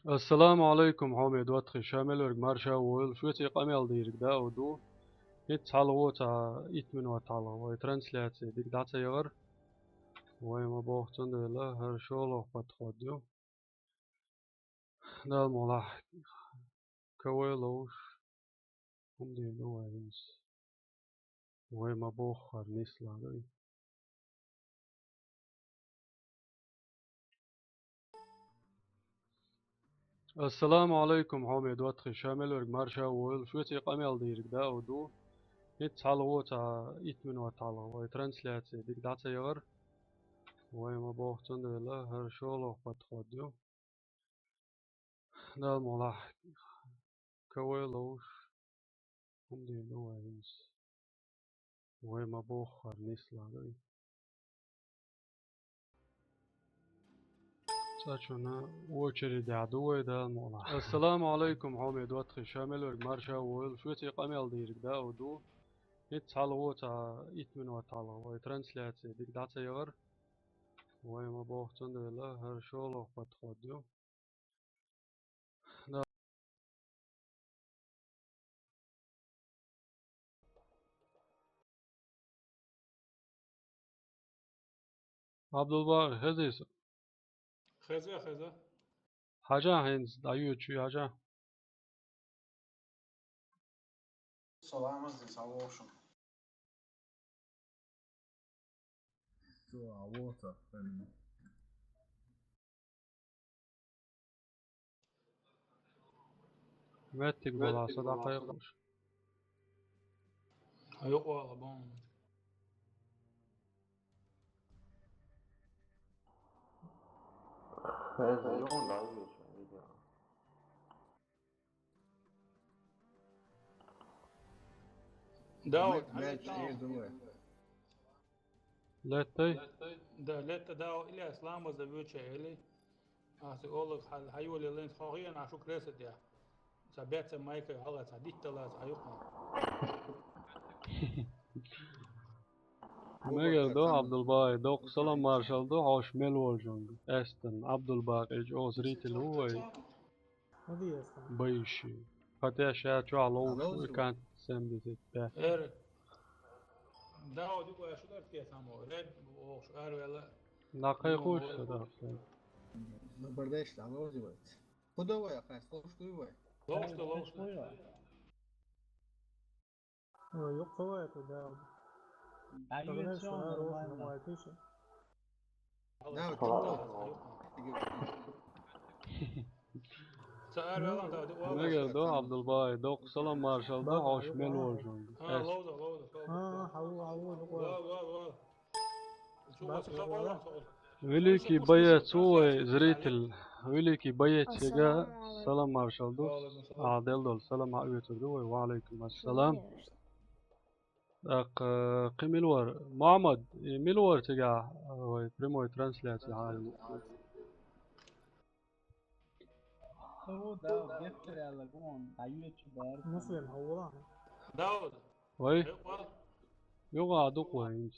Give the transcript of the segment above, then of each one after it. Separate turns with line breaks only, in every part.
السلام عليكم حامد واتخي شامل ورق مارشا ويل شو تي قامل ديرك دا ودو هيت حلوة إيت من واتعلا ويترانسلاتي ديك داتا يغر ويما بوختن ديلا هرشولو باتخوديو دا الملاح كويلوش هم دينو وينس ويما بوخر نسلا دي السلام عليكم حامد واتخي شامل ورق مارشا ويل شو تي قامل ديرك دا ودو هيت حلوة إيت من واتعلا ويترانسلاتي ديك داتا يغر ويما بوختن ديلا هرشولو باتخوديو دا الملاح كويلوش هم دينو وينس ويما بوخر نسلا دي ساتشونا وچري عدوي دا الملاح السلام عليكم حامد واتخي شامل ورق مارشا ويل شو تي قامل ديرك دا ودو هيت حلوة إيت من واتعلا ويترانسلاتي ديك داتا يغر ويما بوختن ديلا هرشولو باتخوديو عبد الباقي هزيس
خزه
حاجة هينز دايو شو حاجة
Salama zdaj salošo.
water and
ماتك بلا صدقة يقوش
yok valla bon. Daud,
لا تي
da leta dao ili islama za vjuče ili a se olag hayuli lens khogiyan a shuk reset ya sabet maika hala sa dittala sa yuqa
مگر دو عبدالباقي دو سلام مارشال دو عاش ملول جونج استن عبدالباقي جوز ريتل هو
هذه أصلا
بيشي فتاة شات على كانت سمدت التا
er Daud yuqa shu dar ke samo red o shar wala
دقيقوش صدق
ما برداشت على وجهي وقت خد هو يا قاس خوش توي وقت
loştu
yok قوات ده تغنيش روح ما يكيش
لا
سأل ولا Daud
مگر دو عبدالباقي دو سلام مارشال دو عاش ملول جونج
lawda
حو
شو
وليكي بيت سوى زريتل وليكي بيت شجا سلام مارشال دو عادل دول سلام عليكم دو وعليكم السلام اق قملور محمد ملور تجا بريمو ترانسليت هاي
هو ده بيفتري على جون عيوة شبار
مسلم هو
Daud
وي يوغا دوق وينج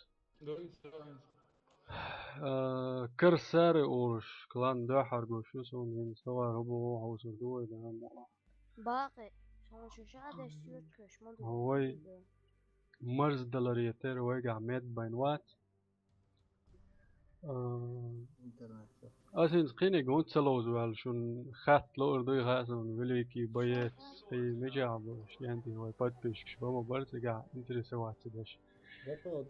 كرساري أورش كلان ده حرقو شو سون من سوا ربو هوس دوي ده
باقي شو شغله استيوت كش ما
هوي مرز دلاريتر ويجا ميد بينوات أسين قيني قونت سلوز وال شون خات لور دوي غاسون وليكي بيت في مجاب شيانتي هوي باد بيش بما برت جا انتري سوات تدش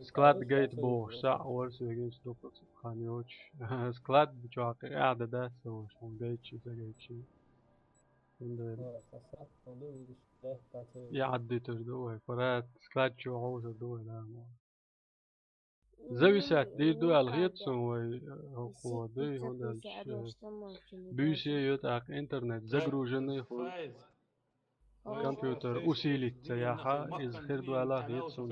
سكلاد جيت بوش ساعة ورس ويجيس دوبلت خانيوش سكلاد بجاك قاعدة ده سو شون جيتشي سجيتشي يعدي تردوي فرات سكلاد شو عوز دوي لا زوي ساعت دي دو الغيت سوي هو دي هون بيسي يتاك انترنت زجرو جني
فايز
Компьютер усилится, яха, из хердуала гетсун.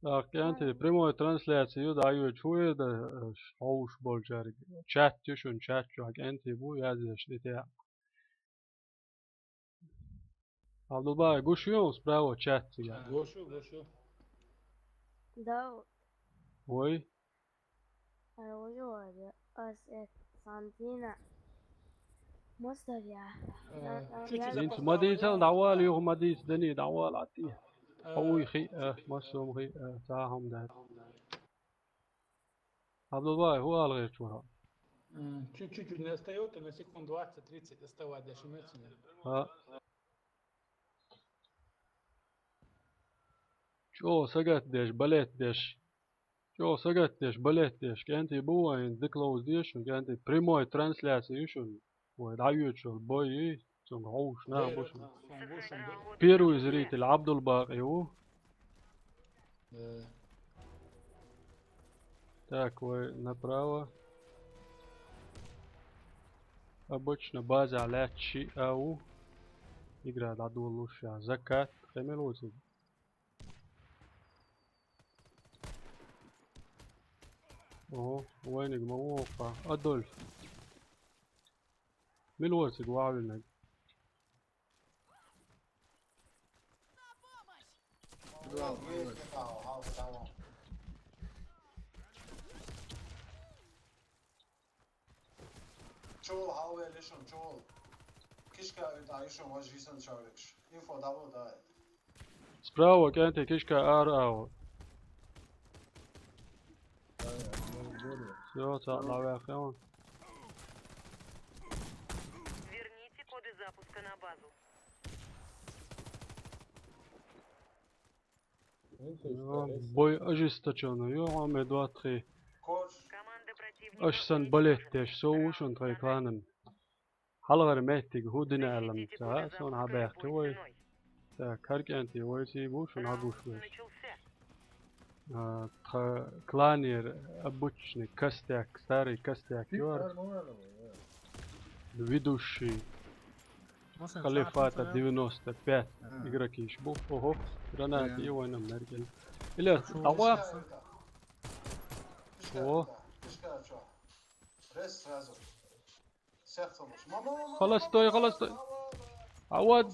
Так, анти прямой трансляцию даю чует, шоуш болжарик. Чат тюшун чат чуак, анти бу языш дитя. Абдулбай, гушион справа чат тига.
Гошу.
Да,
Ой,
уже Сантина. مصدر
انت مديت دعوال يوم مديت دني دعوال عتيه. قوي خي مسوم خي ساهم ده. Абдулбай, هو الغير شو
Чуть-чуть не остается, на секунд 20-30 оставать до Шемецина.
ها. شو سقط ديش بليت ديش. شو سقط ديش بليت ديش. كأنتي بوين ديكلوز ديش وكأنتي بريموي ترانسلاسيشن. ودعيوت شو البوي سون عوش نعم بوش. بيرو زريت عبد الباقي هو. Так, вы направо. Обычно база лечи ау. Игра даду лучше. Закат. Хемелузи. О, وينك موقع أدولف. ملوسك وعاولنك.
Joel, how are you, Joel? Kishka, da ist schon was wissen, Charles. Info da.
Справа كأنت كشكا ار ау. Все, طلع خيون.
Верните коды запуска на базу.
Бой ожесточенный. Йо, аме 2-3.
Команда противника.
أشسن بلت ديش سووشن طريقانن حلغر مهتك هودنا علم ساعة سون عباق توي كارك أنتي ويسي بوشن عبوش ويش كلانير أبوشني كستاك ستاري كستاك يور ведущий خليفات 95 игроки шбу ого гранат его нам меркель или давай о خلاص توي عواد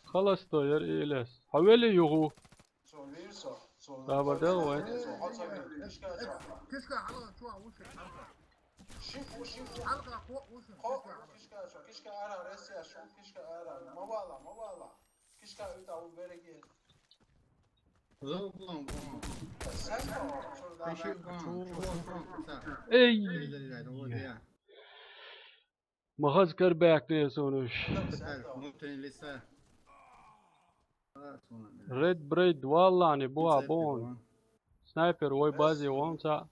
خلاص توي يا إيلاس حوالي يغو بابا ده وين
كشكا على شو وش
شوفوا
حلقة فوق وش
كشكا أنا رسيا شو كشكا أنا ما كشكا يتعو بريجي
اي مغز كرباك نيسونش ريد بريد والله يعني بوا بون سنايبر وي بازي وانسا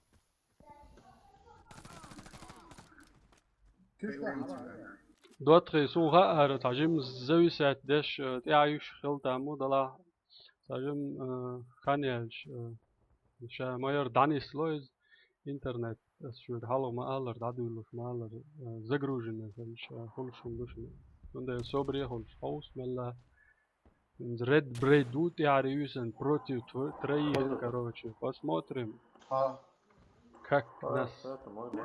دوتري سون غار تعجم زوي سات دش تعيش خلط عمو دلا تعجم خانيالش شا ماير داني سلويز интернет شو حالو ما ألر دادولوش ما ألر زغروجن فلش خلشون دوشن عند صبري خلش حوس ملا ريد بريد دوت يعريوسن против троих короче посмотрим как нас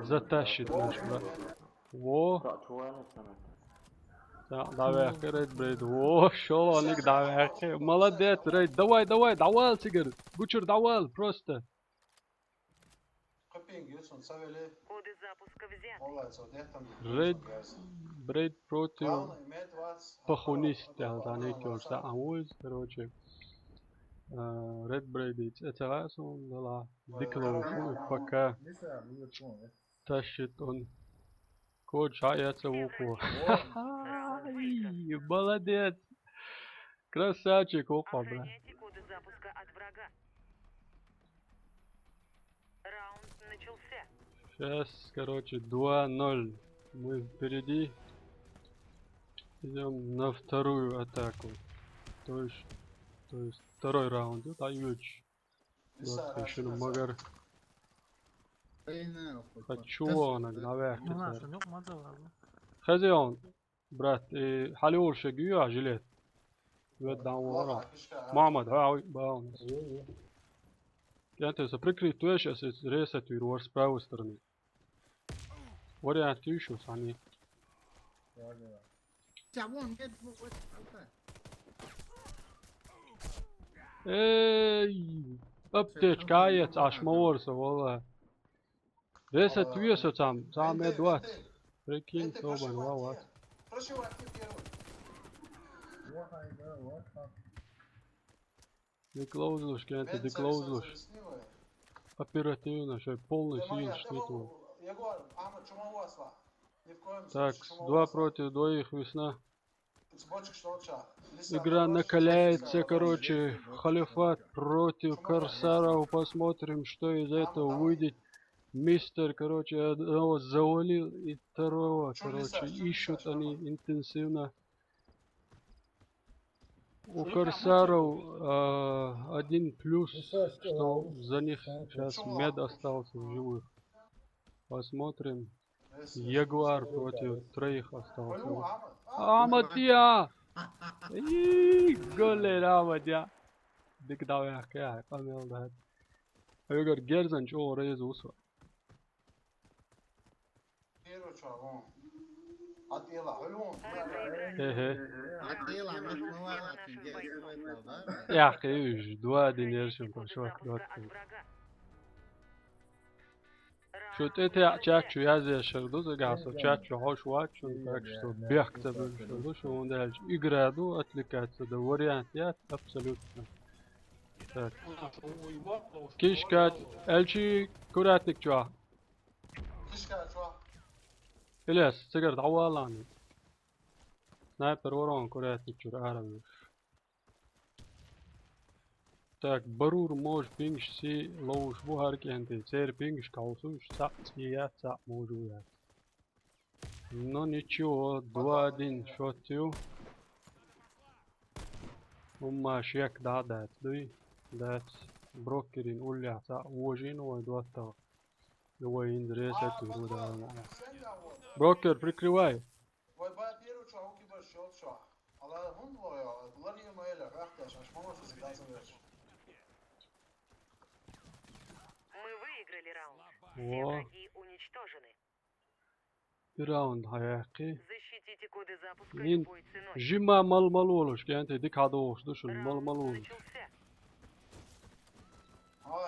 затащит наш брат во давай рейд брейд во шолоник давай молодец рейд давай давал сигар бучер давал просто
Коды запуска взяты.
Рейд брейд против похунист يعني كورس عموز короче рейд брейд это раз он дала дикло пока тащит он код шается в ухо молодец красавчик опа брат
Охраняйте коды запуска от врага. Раунд начался.
сейчас короче 2-0 мы впереди идем на вторую атаку то есть второй раунд это аюч Вот شنو مگر
ايه اخوي
خدشوانك نواك
ما
كتر
عشان يوم ما تزوج
خزيون برات حليول شقيو عجلت ودع ورا محمد هاوي باونس كانت سبريكري توش اس ريسة تيرور سبراو سترني وريا تيشو يعني
تعبون قد
اي ابتش كايت عشمورس والله ريسة تيشو تام ادوات فريكين توبان واوات
Прошу актив первый.
Декloузлуш, كانت декloузлуш оперативно, что полный сил штиту.
Егор, Ахмад, чума у вас ва? Ни в коем
Так,
случае, чума у
2
вас ва?
против 2 весна.
Цепочек что ча? Лиса,
Игра
хорош,
накаляется,
честно,
короче, Халифат против Корсаров. Посмотрим, что из этого выйдет. Мистер, короче, одного завалил и второго, короче, ищут они интенсивно. У Корсаров 1 плюс, что за них сейчас мед остался в живых. Посмотрим. Ягуар против 3 остался.
Полю, Ахмад.
Амадия! Голлер Амадия! Дик давай ахкая, памел да. Егор Герзан чё рез усва.
Первый ча, вон. Отъела, полю.
Хе-хе.
عطيل عم نسمع لكن
يا أخي 2-1 يرشم شوت دوت. شو تأتي تشاتشو يازي الشردو زقاسو تشاتشو هوش واتشو تاكشتو بيحكتبل الشردو شو وندهج يقرادو أتلكات دوريانتيات أبسولوت. كيش كات ألشي كوراتنك جوا
Кишка, чё?
إلياس سيجر دعوالاني سنايبر ورون كوراتنك جوا عالمي. Так, барур мож пингш си лоуш бухарки анте цер пингш каусуш цап я цап можу я. Но ничего, 2-1 шотю. Умма шек дадат, дуй. Дат брокерин улья цап ожин ой дуата. Его индресет руда. Брокер, прикрывай.
Вой ба первый чё, уки ба счёт чё. Ала хун лоя, ларья маэля, рахташ, аш мамаш всегда завеш.
Мы выиграли раунд. Все
Во,
враги уничтожены.
раунд حقيقي.
Защитите коды запуска
Нин
любой ценой.
جيما مال ولوش كانت ديك هذا وش دوش مال
Раунд
ولوش.
начался.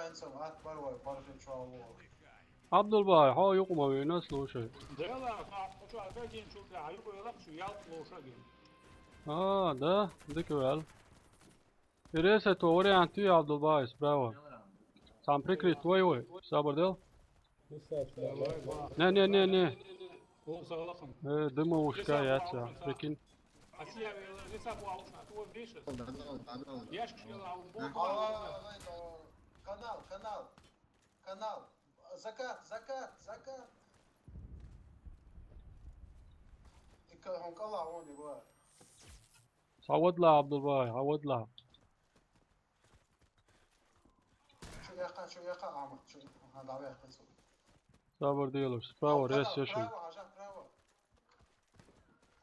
Энсом, ат барвай, барфи чё алло.
عبد الباي ها يقوم ويناس لو شيء.
ديلا شو عارفين شو لا يبغى يلعب شو يلعب لو شاقين.
ده ديك ويل. ريسة توري عن عبد الباي براو. سام بريكري توي صبر دل. نه
هو صالحهم.
دمو وشكايات لكن
أشياء لسه أبو عوش هو فيش. ياش شو يلعب بو.
Канал. Закат. هم قلع هون يبغى.
عود لا عبد الباي عود لا.
شو يقع عمد شو هذا عم يحكي سو.
صبر ديلوش براو ريس يشو.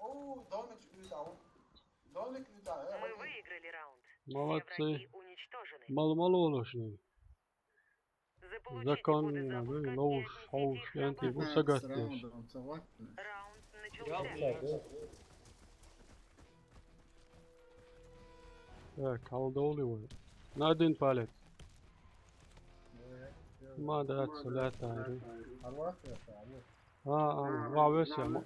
اوه домик удар.
Мы выиграли раунд. Все
Молодцы.
враги уничтожены.
مال ولوش.
Заполучите
Закон
коды запуска и
лоуш
отнесите их
انت
на базу.
وسقطش.
Раунд начался.
Так هالدولي وين. نادين بالت. ما دات ثلاثة هاي. وعبس يا مو.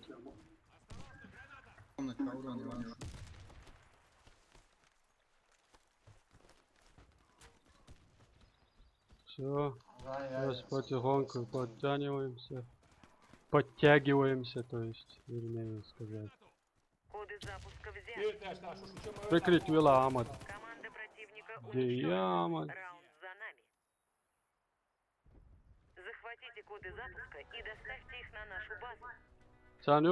Все, сейчас потихоньку подтягиваемся, то есть, вернее сказать.
Коды запуска взяты.
Прикрыть вела Амад.
Команда противника
Где я, Амад?
Раунд за нами. Захватите коды запуска и доставьте их на нашу базу.
Sen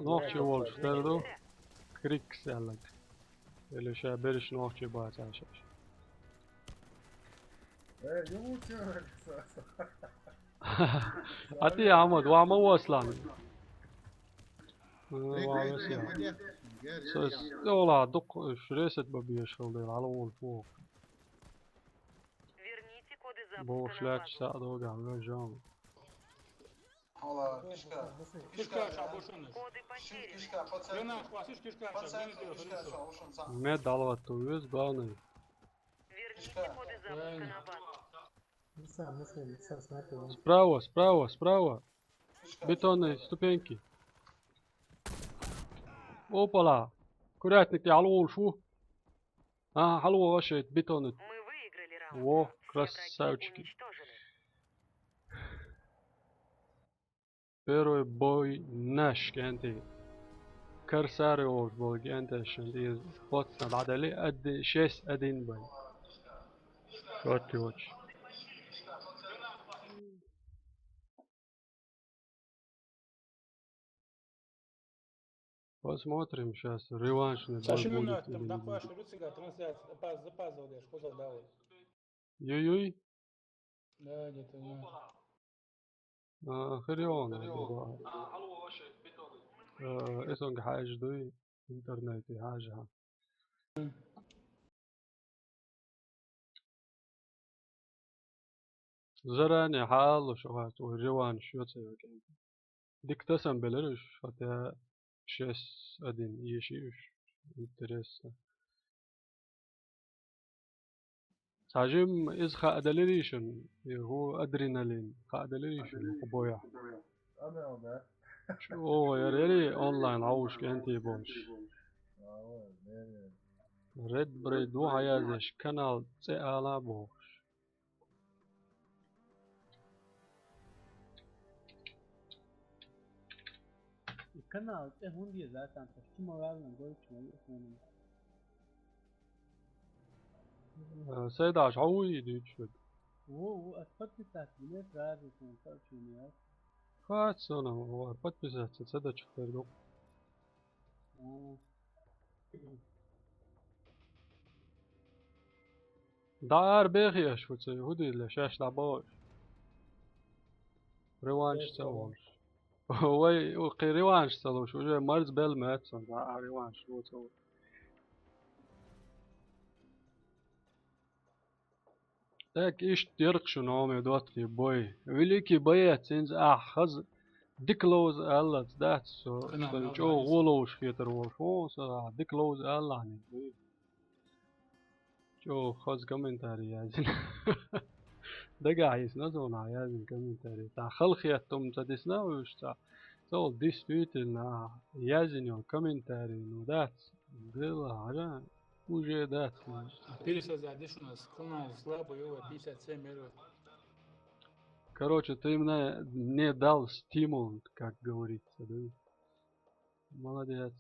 نوخشي وولش تردو كريكس يالك اللي شابرش نوخشي باعت عشاش عطيه يا عمود وعم وصلان
ريك
وعم
ريك
يسير
ريك
يلا دق شريست ببيش خلدير على طول فوق
Верните коды запуска
بوش
на
لاك
базу.
ساعد وقع جام
والله كشكا
Кишка шабушинес.
Коды потеряны.
كشكا بتصل
Лена, хватишь кишка
بتصل
шабушинес.
كشكا شو وشون صح
مد على التويز باني
Верните коды запуска на базу.
لسه ممكن لسه سمعت يعني.
سبراوا سبراوا سبراوا
كشكا
بيتوني ستوبينكي اوبلا كراتنك على طول شو حلوة وشيت بيتوني
Мы выиграли раунд.
Во,
Все враги
красавчики.
уничтожены.
Первый бой наш كانتي كرساري وش بول كانتي شندي بوتنا بعد لي قد شيس قدين باي شوتي وش посмотрим сейчас реваншный бой
Сашину
будет
там
или не
нахуй
будет.
шуруцига трансляция. Запазил, я шкозал давай.
Юй-юй
Да, где-то
خريون اسمك حاجة دوي انترنتي حاجة زراني حال وشغات وريوانش يوتسي ديك تسم بلرش حتى شيس ادين يشيش انترس ساجم إز خا أدليريشن هو أدرينالين خا أدليريشن بويا شو يا ريري أونلاين عوش كأنتي بوش ريد بريد دو عيازش كانال تسألا بوش
القناة هون دي ذاتها تشتي موال نقول شوي هون
سيد عش عوي ديتشود
هو أثبت تحسينات رازي كون شونيات
خات سنة هو بات بزات تصدق شفتر دو دار بيخي أشوت سي هودي لشاش لعباش ريوانش سوالش هو وقي ريوانش سوالش وجه مارز بيل مات صنع ريوانش هو سوالش تاك إيش تيرقشو نومي دوتكي بوي ويليكي بيات سينز أحخز ديكلوز ألا تدات سو جو غولوش خيتر وشو سو ديكلوز ألا يعني جو خز كومنتاري يازن دقا عيس نزونا يازن كومنتاري تا خلخيتم تدسنا وش تا سول ديسبيوتنا يازن يو كومنتاري نو دات ديلا عجان وجه دات
Переса задишь у нас. Канал слабый, его 57 миров.
Короче, ты мне дал стимул, как говорится, да? Молодец.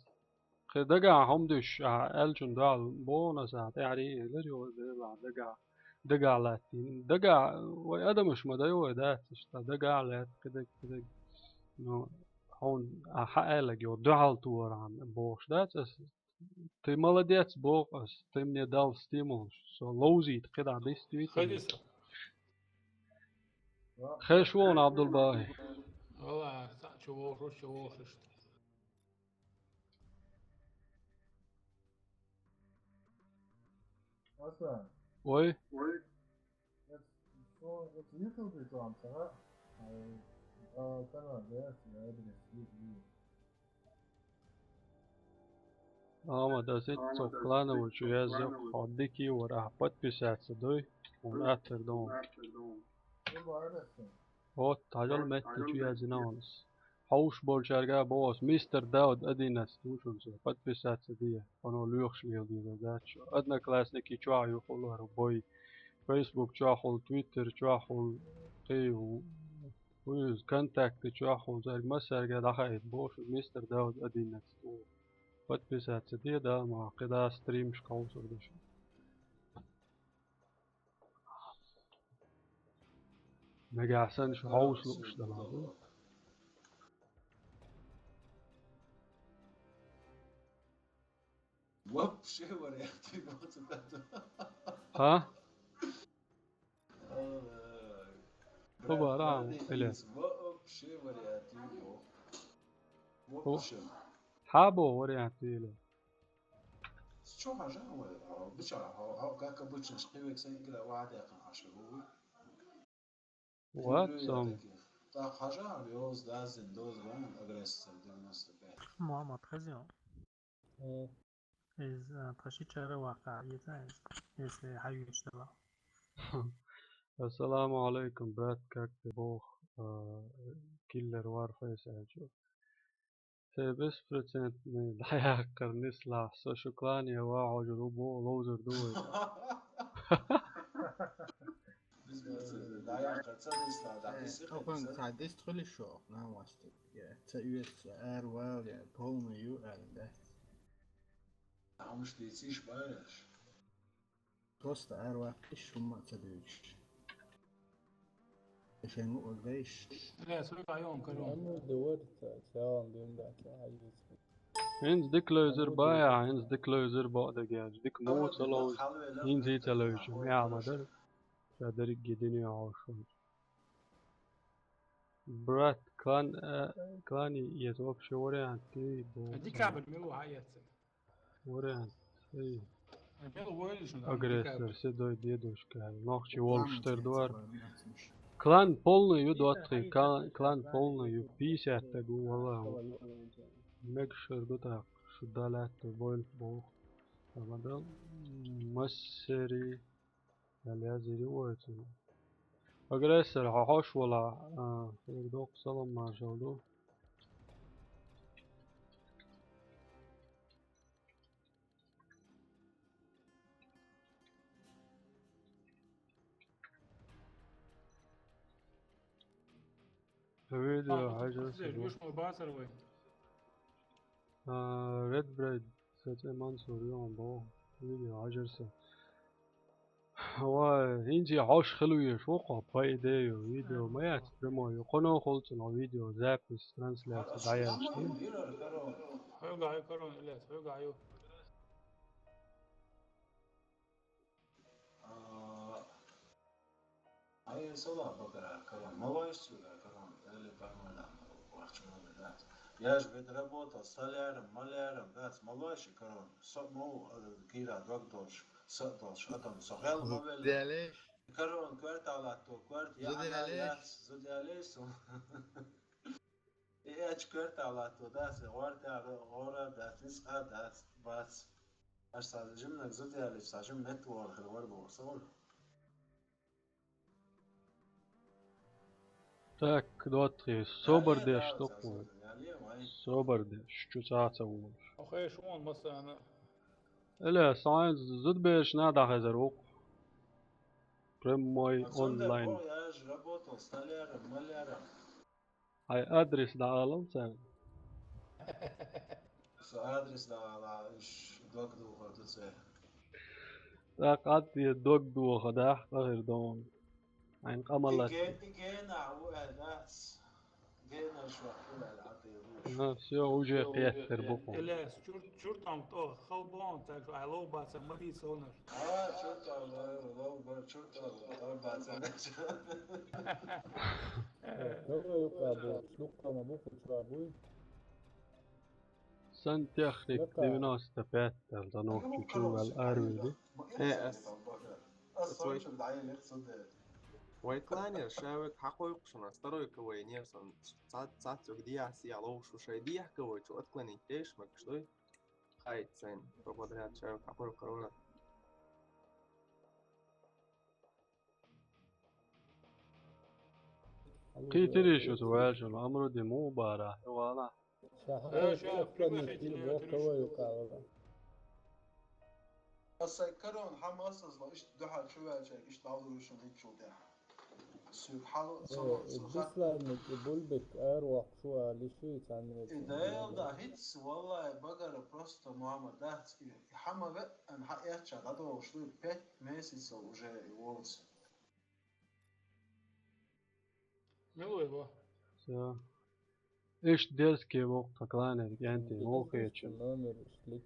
دقا حمدش ألشن دال بونس تعري لجو دقا دقا لاتين دقا وأدمش ما دايو داتش دقا لات كده كده نو هون حقلك يو دعال تور عن بوش داتس ты молодец بوقس ты мне дал стимул so лозит كده действительно
Хадиса.
خشون عبد الباقي
والله شو وخش.
وي да сит соклана учу язык ходики ورا подписаться дой он аттердон вот تعال مت شو يازنانس حوش بولشارجا بوس مستر داود اديناس توشون سو подписаться دي انا لوخش لي دي داتش ادنا كلاسنيكي چوا يخلو بوي فيسبوك چوا خل تويتر چوا خل قيو ويز كونتاكت چوا خل زي مسرجا دخل بوش مستر داود اديناس подписаться دي да ما قدا ستريم شكاوس ودش مجا احسن شو حوش لوش ده
Вообще варианты вот это.
ها هو رام إله
شيء ورياتي
هو حابو ورياتي إله
شو حاجة هو بشرة هو كاكا بوتشن شقيوك سين كده واحد يقن عشوه
واتسام
تا حاجة بيوز لازم دوز وين أجريس ديناس تبع
محمد خزیان از تشی چهره واقعی از حیوی اشتباه
السلام عليكم برات كاك بوخ كيلر وارفيس أجو بس برسنت من الحياة كرنسلا سو شكران يا واعو جروبو لوزر دوي
Open side this really short now watched it. Yeah, it's a US air well, yeah, Paul you and that.
مش تيجيش بايش
توست air well ايش هم تدريش. عشان نقول ليش.
لا سويك عيون كلهم.
لأنه دورت سواء دون ذاك حاجز
هنز ديك لوزر بايع هنز ديك لوزر بعد جاج ديك موت لوز هنز يتلوج يا مدر شادرك جدني عاشور برات كان يتوب شوري عن تي بو
دي كعب ميلو عيط.
وري عن تي
ميلو ويلش
أجريسر سيدو ديدوش كان ناخشي والشتر دوار كلان بولنا يدو أتخي كلان بولنا يو بيسي أتقو والله مكشر دوتا شدالات بويل بوخ رمضان مسري اليازري ويتنا أجريسر هاش ولا فردوق سلام ما شاء فيديو حاجة
مش مباشر وين
ريد بريد ستة منصور يوم بو فيديو عجرسة هو هنجي عاش خلوية شوقه باي ديو فيديو ما يعتبرمو يقنو خلطنا فيديو زابس ترانسلات دعيا
هيوقع يكرون إليس هيوقع يو
هاي صلاة بقرة كلام ما وايش كلام اللي بعمله وقت ما بدأت ياش بيدربوت صلير مالير بس ما وايش كلام صمو كيرا دكتورش صدوش أدم صغير ما بل
ليش؟
كلام كورت على تو كورت يا زود ليش إيش كورت على تو داس ورد على ورا داس نسخة داس بس أصلا جملة زود ليش ساجم نتورك الورد وصل
Так, دوتري سوبر ديش تقوى سوبر ديش شو ساعة سووش
أخي شون مثلا
إلا ساينس زد بيش نادع خزروق بريموي أونلاين هاي أدرس دا عالم سان
أدرس دا على إيش دوك دو خدت سه
تاك عدي دوك دو خداح غير دون عين قملت
جينا عوالات جينا شو أقول العطيروش
شو وجه قيثر بقوم
إليس شرطة مطوخ خلبون تاك علو بس ما في سونر
شرطة لو شرطة طبعا
هو يقابل شلوقة ما بوخ ترابوي
سنتيخريك دينا استفادت لنوخ تشوف الأروي دي
أصلاً شو بدعين يقصد
ويكلانير شاوك حقوق شو نستروي كوينير صن سات دي سي على شو شيء دي حكوا شو أتكلني إيش ما كشلوي خايت سين فبدرات شاوك حقوق كورونا
كي تري شو سؤال شو الأمر دي مو بارا ولا
السيكرون حماس أصلا إيش دحال شو هالشيء إيش تعودوا شو هيك شو ده سوق حلو
الدسلة بولبك أروح شو لشيء تعمل
إذا يبدأ هيتس والله بقرا بروستو محمد ده حما بقى أنا حقيقة شغلته وشو بيت ميسي سو جاي وولز
ميلو يبا
إيش ديرسكي وقت كلانر يعني موقيتش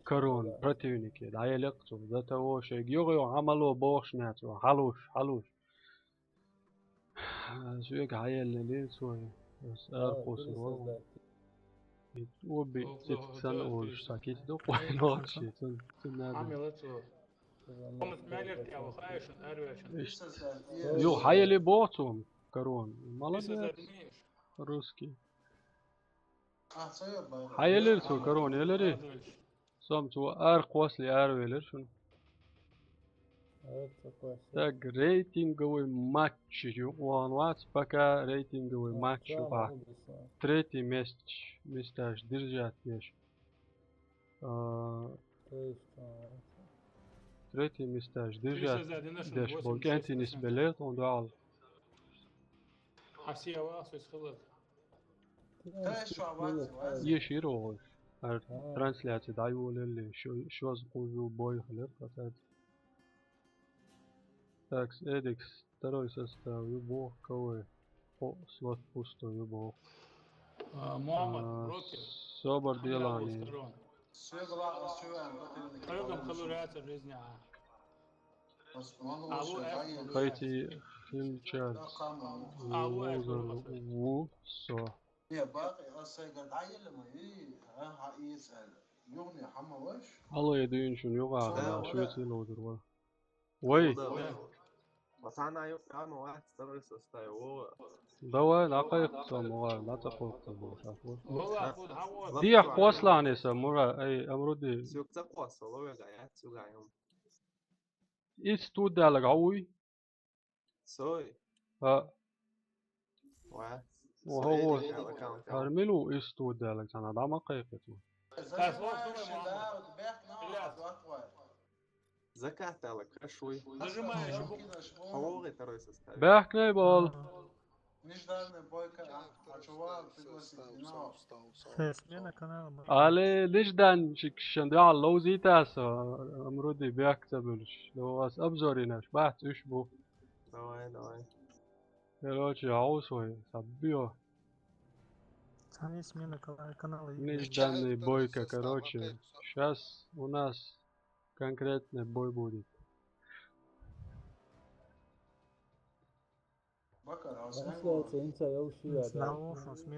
كرون براتيونيك دعيا لقطو ذاته وشيء يغيو عملوا بوش ناتو حلوش شوية عيل ليه شوية بس أرقص الوضع وبي تتسن أولش ساكيت دوق وين وقشي تنادي
عملت قمت مالك يا وخايش أرويش
يو حيلي بوتهم كرون
لسه
молодец
زادنيش
русский
صيب
حيلي تو كرون يلري سمتو أرقص لي أرويلر شنو так рейтинговый матч он вас пока рейтинговый матч третий место держат вещь третий место держат деш болганти нисбелет он дал
عسيا واصل خلص
يشيروش трансляция дайвол или شو زقوزو бой хлеб хатат так Эдикс второй состав Юбох кого слот пустой Юбох
محمد روكي
Собор Делани
أيضا خلورات الرزنة
Хайти Хинчар Лозер Вусо
يا باقي أصيغ عيل ما ها يسأل يغني حما وش
الله يدين شنو يقع شو يصير لودر وي
بس أنا يوم أنا واحد ترى سستاي هو
دوا دقيق سموها لا تقول
هو
دي قوسلاني سمورا أي أمرودي
سوق تقوى صلوا يا سوق عيون
إستود دالك عوي
سوي
ها
واحد
وهو هرملو إستود دالك أنا دا ما قيقته
زكاة لك شوي هو ترى سستاي
بحكي بول
смена канала.
على نجدان شندع اللوزي تاسا أمرودي بيكتبلش لو أس أبزوريناش بحث إشبو
давай
короче عوصوي سبيو
Сами смена канала.
нежданный бойка короче сейчас у нас конкретный бой будет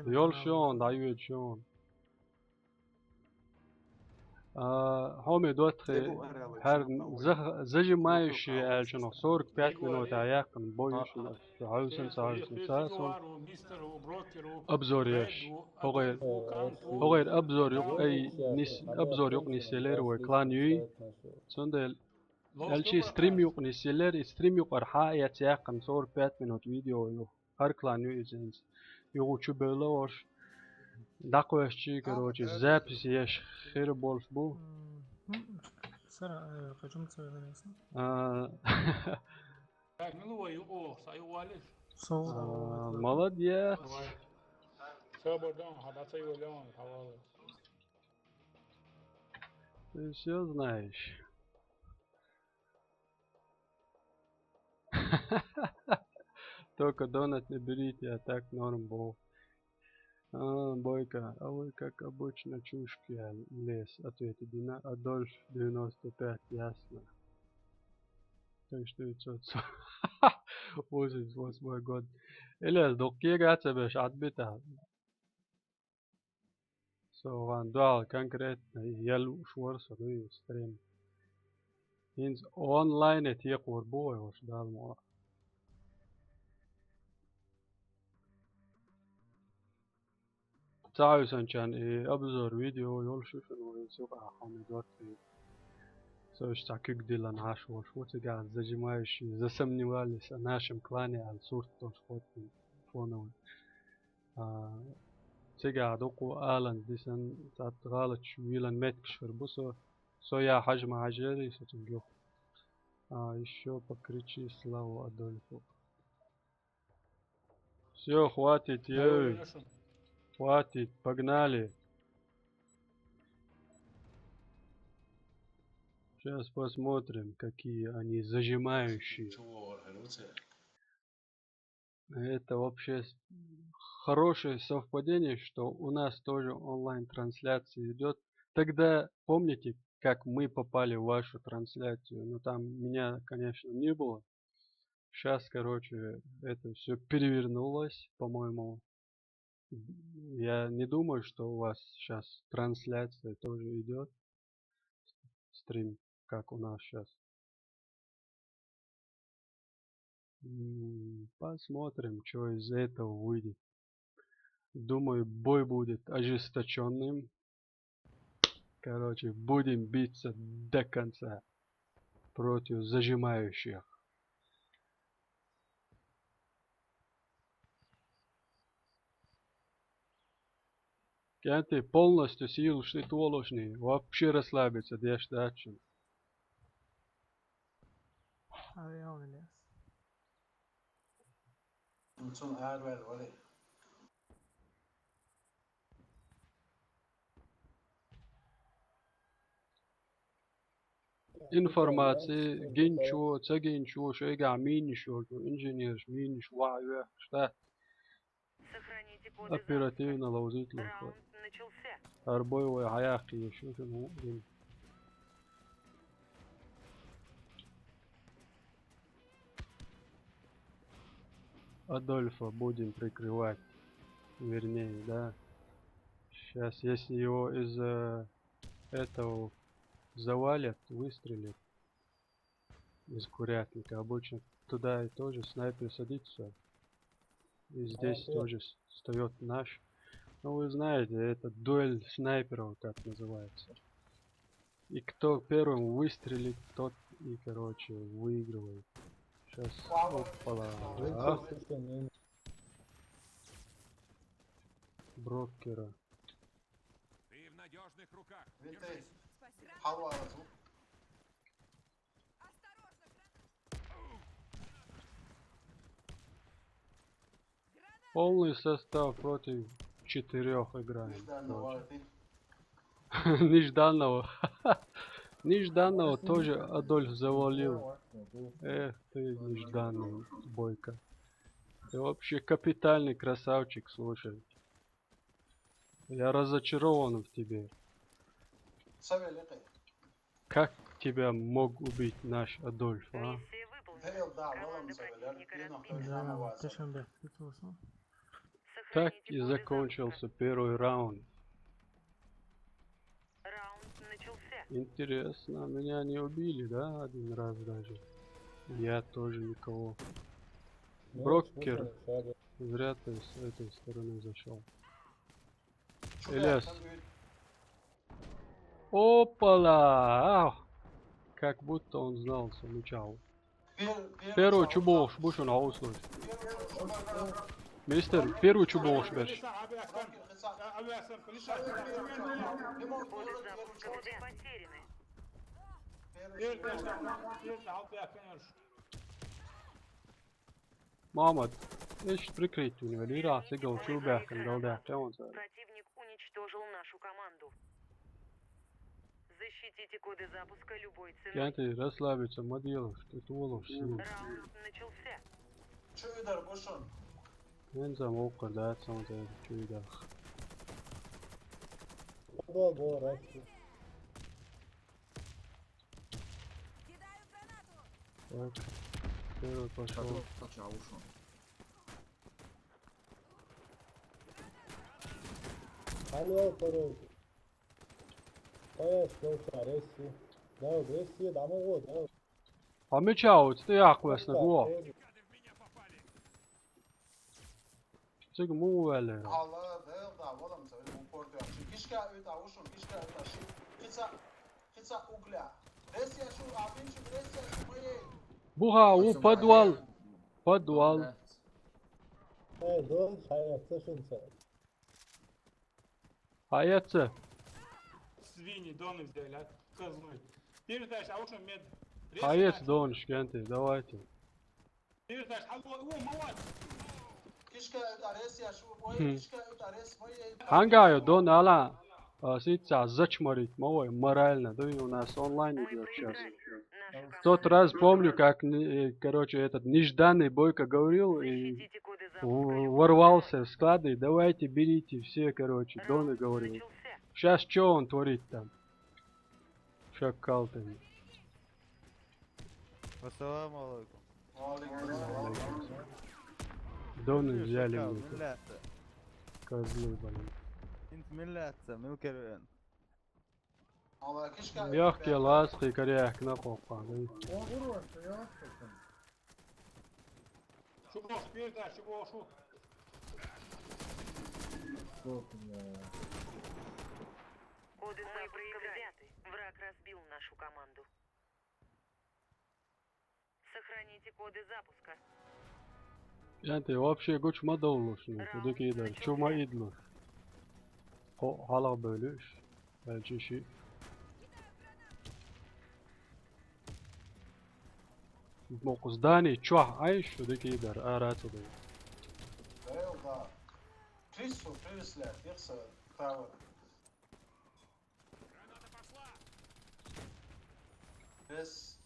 يولشون دايوت شون هم دوتخي هر زج مايش عشان صور 5 минут عياقن بويش عاوزن ساسون ابزوريش هغير ابزور يق اي نس ابزور يق نسيلر وكلان يي سندل الشي ستريم يق نسيلر ستريم يق رحا يتياقن صور 5 минут فيديو يو هر كلان يو إزنز يو чубелош دقوشي короче запись еш خير больше бу
Сара, хочу
молодец ты все знаешь только донат не берите, а так норм был. Бойко, а вы как обычно чушки лес, ответит Адольф 95, ясно. 1988 год. Или докигаться беш отбита. Соған дуал конкретно ел шворса дуй стрим. Инс онлайн тек орбой ош далмо. تعرفون كان أبزر فيديو يولشوف إنه يسوق أخواني دوتي سويش تاكيك ديلان عاش وشو تقع زجي مايش زسمني واليس ناشم كلاني على صورة تنشخوتي فونوي تقع دوقو آلان ديسان تغالط شويلان متكش فربوسو سويا حجم عجالي ستنجوخ еще покричи славу Адольфу. Все, хватит, ей. Хватит, погнали. Сейчас посмотрим, какие они зажимающие. Это вообще хорошее совпадение, что у нас тоже онлайн-трансляция идет. Тогда помните, как мы попали в вашу трансляцию? Ну там меня, конечно, не было. Сейчас, короче, это все перевернулось, по-моему. Я не думаю, что у вас сейчас трансляция тоже идет. Стрим, как у нас сейчас. Посмотрим, что из этого выйдет. Думаю, бой будет ожесточенным. Короче, будем биться до конца против зажимающих. Кенты полностью сил шли толошни, вообще расслабиться, дешь дальше.
Hadi devam ediyoruz.
Son ärver var det.
Информации, генчо, цагенчо, шейга минишо, инженер, миниш, ваю, что
Сохраните коды
оперативно лаузит
запуска.
лохот.
Раунд начался.
Арбой хаяхи еще шunu. Адольфа будем прикрывать. Вернее, да. Сейчас, если его из этого завалят, выстрелят из курятника, обычно туда и тоже снайпер садится. И здесь тоже встает наш. Ну вы знаете, это дуэль снайперов, так называется. И кто первым выстрелит, тот и, короче, выигрывает. Сейчас, опала. Брокера.
Ты в надежных руках.
Витей. Halva звук.
Полный состав против 4 играем.
Нежданного ты.
Нежданного. Нежданного тоже Адольф завалил. Эх ты, нежданный бойко. Ты вообще капитальный красавчик, слушай. Я разочарован в тебе.
Савелий.
Как тебя мог убить наш Адольф, а?
Миссия выполнена.
Değil daha
Команда
oğlum Савелий.
противника
Bir
разбита.
nokta
Да,
canı var.
muhteşem bir aktivite olsun.
Так
Сохраните
и
коды
закончился
запуска.
первый раунд.
Раунд начался.
Интересно, меня не убили, да, один раз даже? Я тоже никого. Брокер, зря ты с этой стороны зашел. Elias. Опала! Ах! Как будто он знал, замечал. Первый чубош, бушон ауслуш. Мистер, первый чубош беш.
Коды запуска потеряны.
Мамад, эш прикрыть у него, лира, сигал чубах, голда,
Противник уничтожил нашу команду. Защитите коды запуска любой ценой.
Кенты, расслабиться, модел, что ты волос.
Раунд начался.
Çöydar boşun.
Мен замок, да, сам за чуйда. Так, первый пошел.
Сначала ушел.
Алло, второй. Слушай, Россия. Да, Россия, да, могу, да.
А мечаут, ты ахуясно, го. Цыг муу вэлэ.
Allah değil daha oğlum Savelий bu portu. Kişka öte avuşun, kişka öte şey. Kısa ugla. Resya şu abin şu resya şu moye.
Буха, у подвал. Подвал.
Дон, hayır, слышимся.
Hayatı.
Свиньи, доны взяли, а? Козлы. Передаешь, а уж мед.
Hayat donуш, Кенты, давайте.
Передаешь, а о, молодец.
Kişka öte resya şu moye. Kişka öte res moye.
Ангаю, дон, ала. Сица, зачморить, мовой, морально. Да и у нас онлайн
Мы
идет сейчас.
проиграли. Наша
В тот
команда
раз помню,
проиграла.
как, короче, этот нежданный Бойко говорил и
Защитите коды запуска любой
ворвался в склады. Давайте, берите все, короче,
ценой.
доны
Раунд
говорил.
начался.
Сейчас что он творит там? Шакал ты.
Ассаламу алейкум.
Дон взяли мне. Козлы, блин.
انت من لاتسا من كروين
يحكي لاسقي كريح نقوقا.
Şu boş bir de şu boşu.
Коды запуска взяты. Враг разбил нашу команду. Сохраните коды запуска.
انت вообще güç ma doğulursun. Şuradaki gider. Çuma idlur. O hala böyle iş. Belki şey. Mokuzdani çuah ay şuradaki gider. Arat oluyor.
Крису привезли, Ферса право. Без.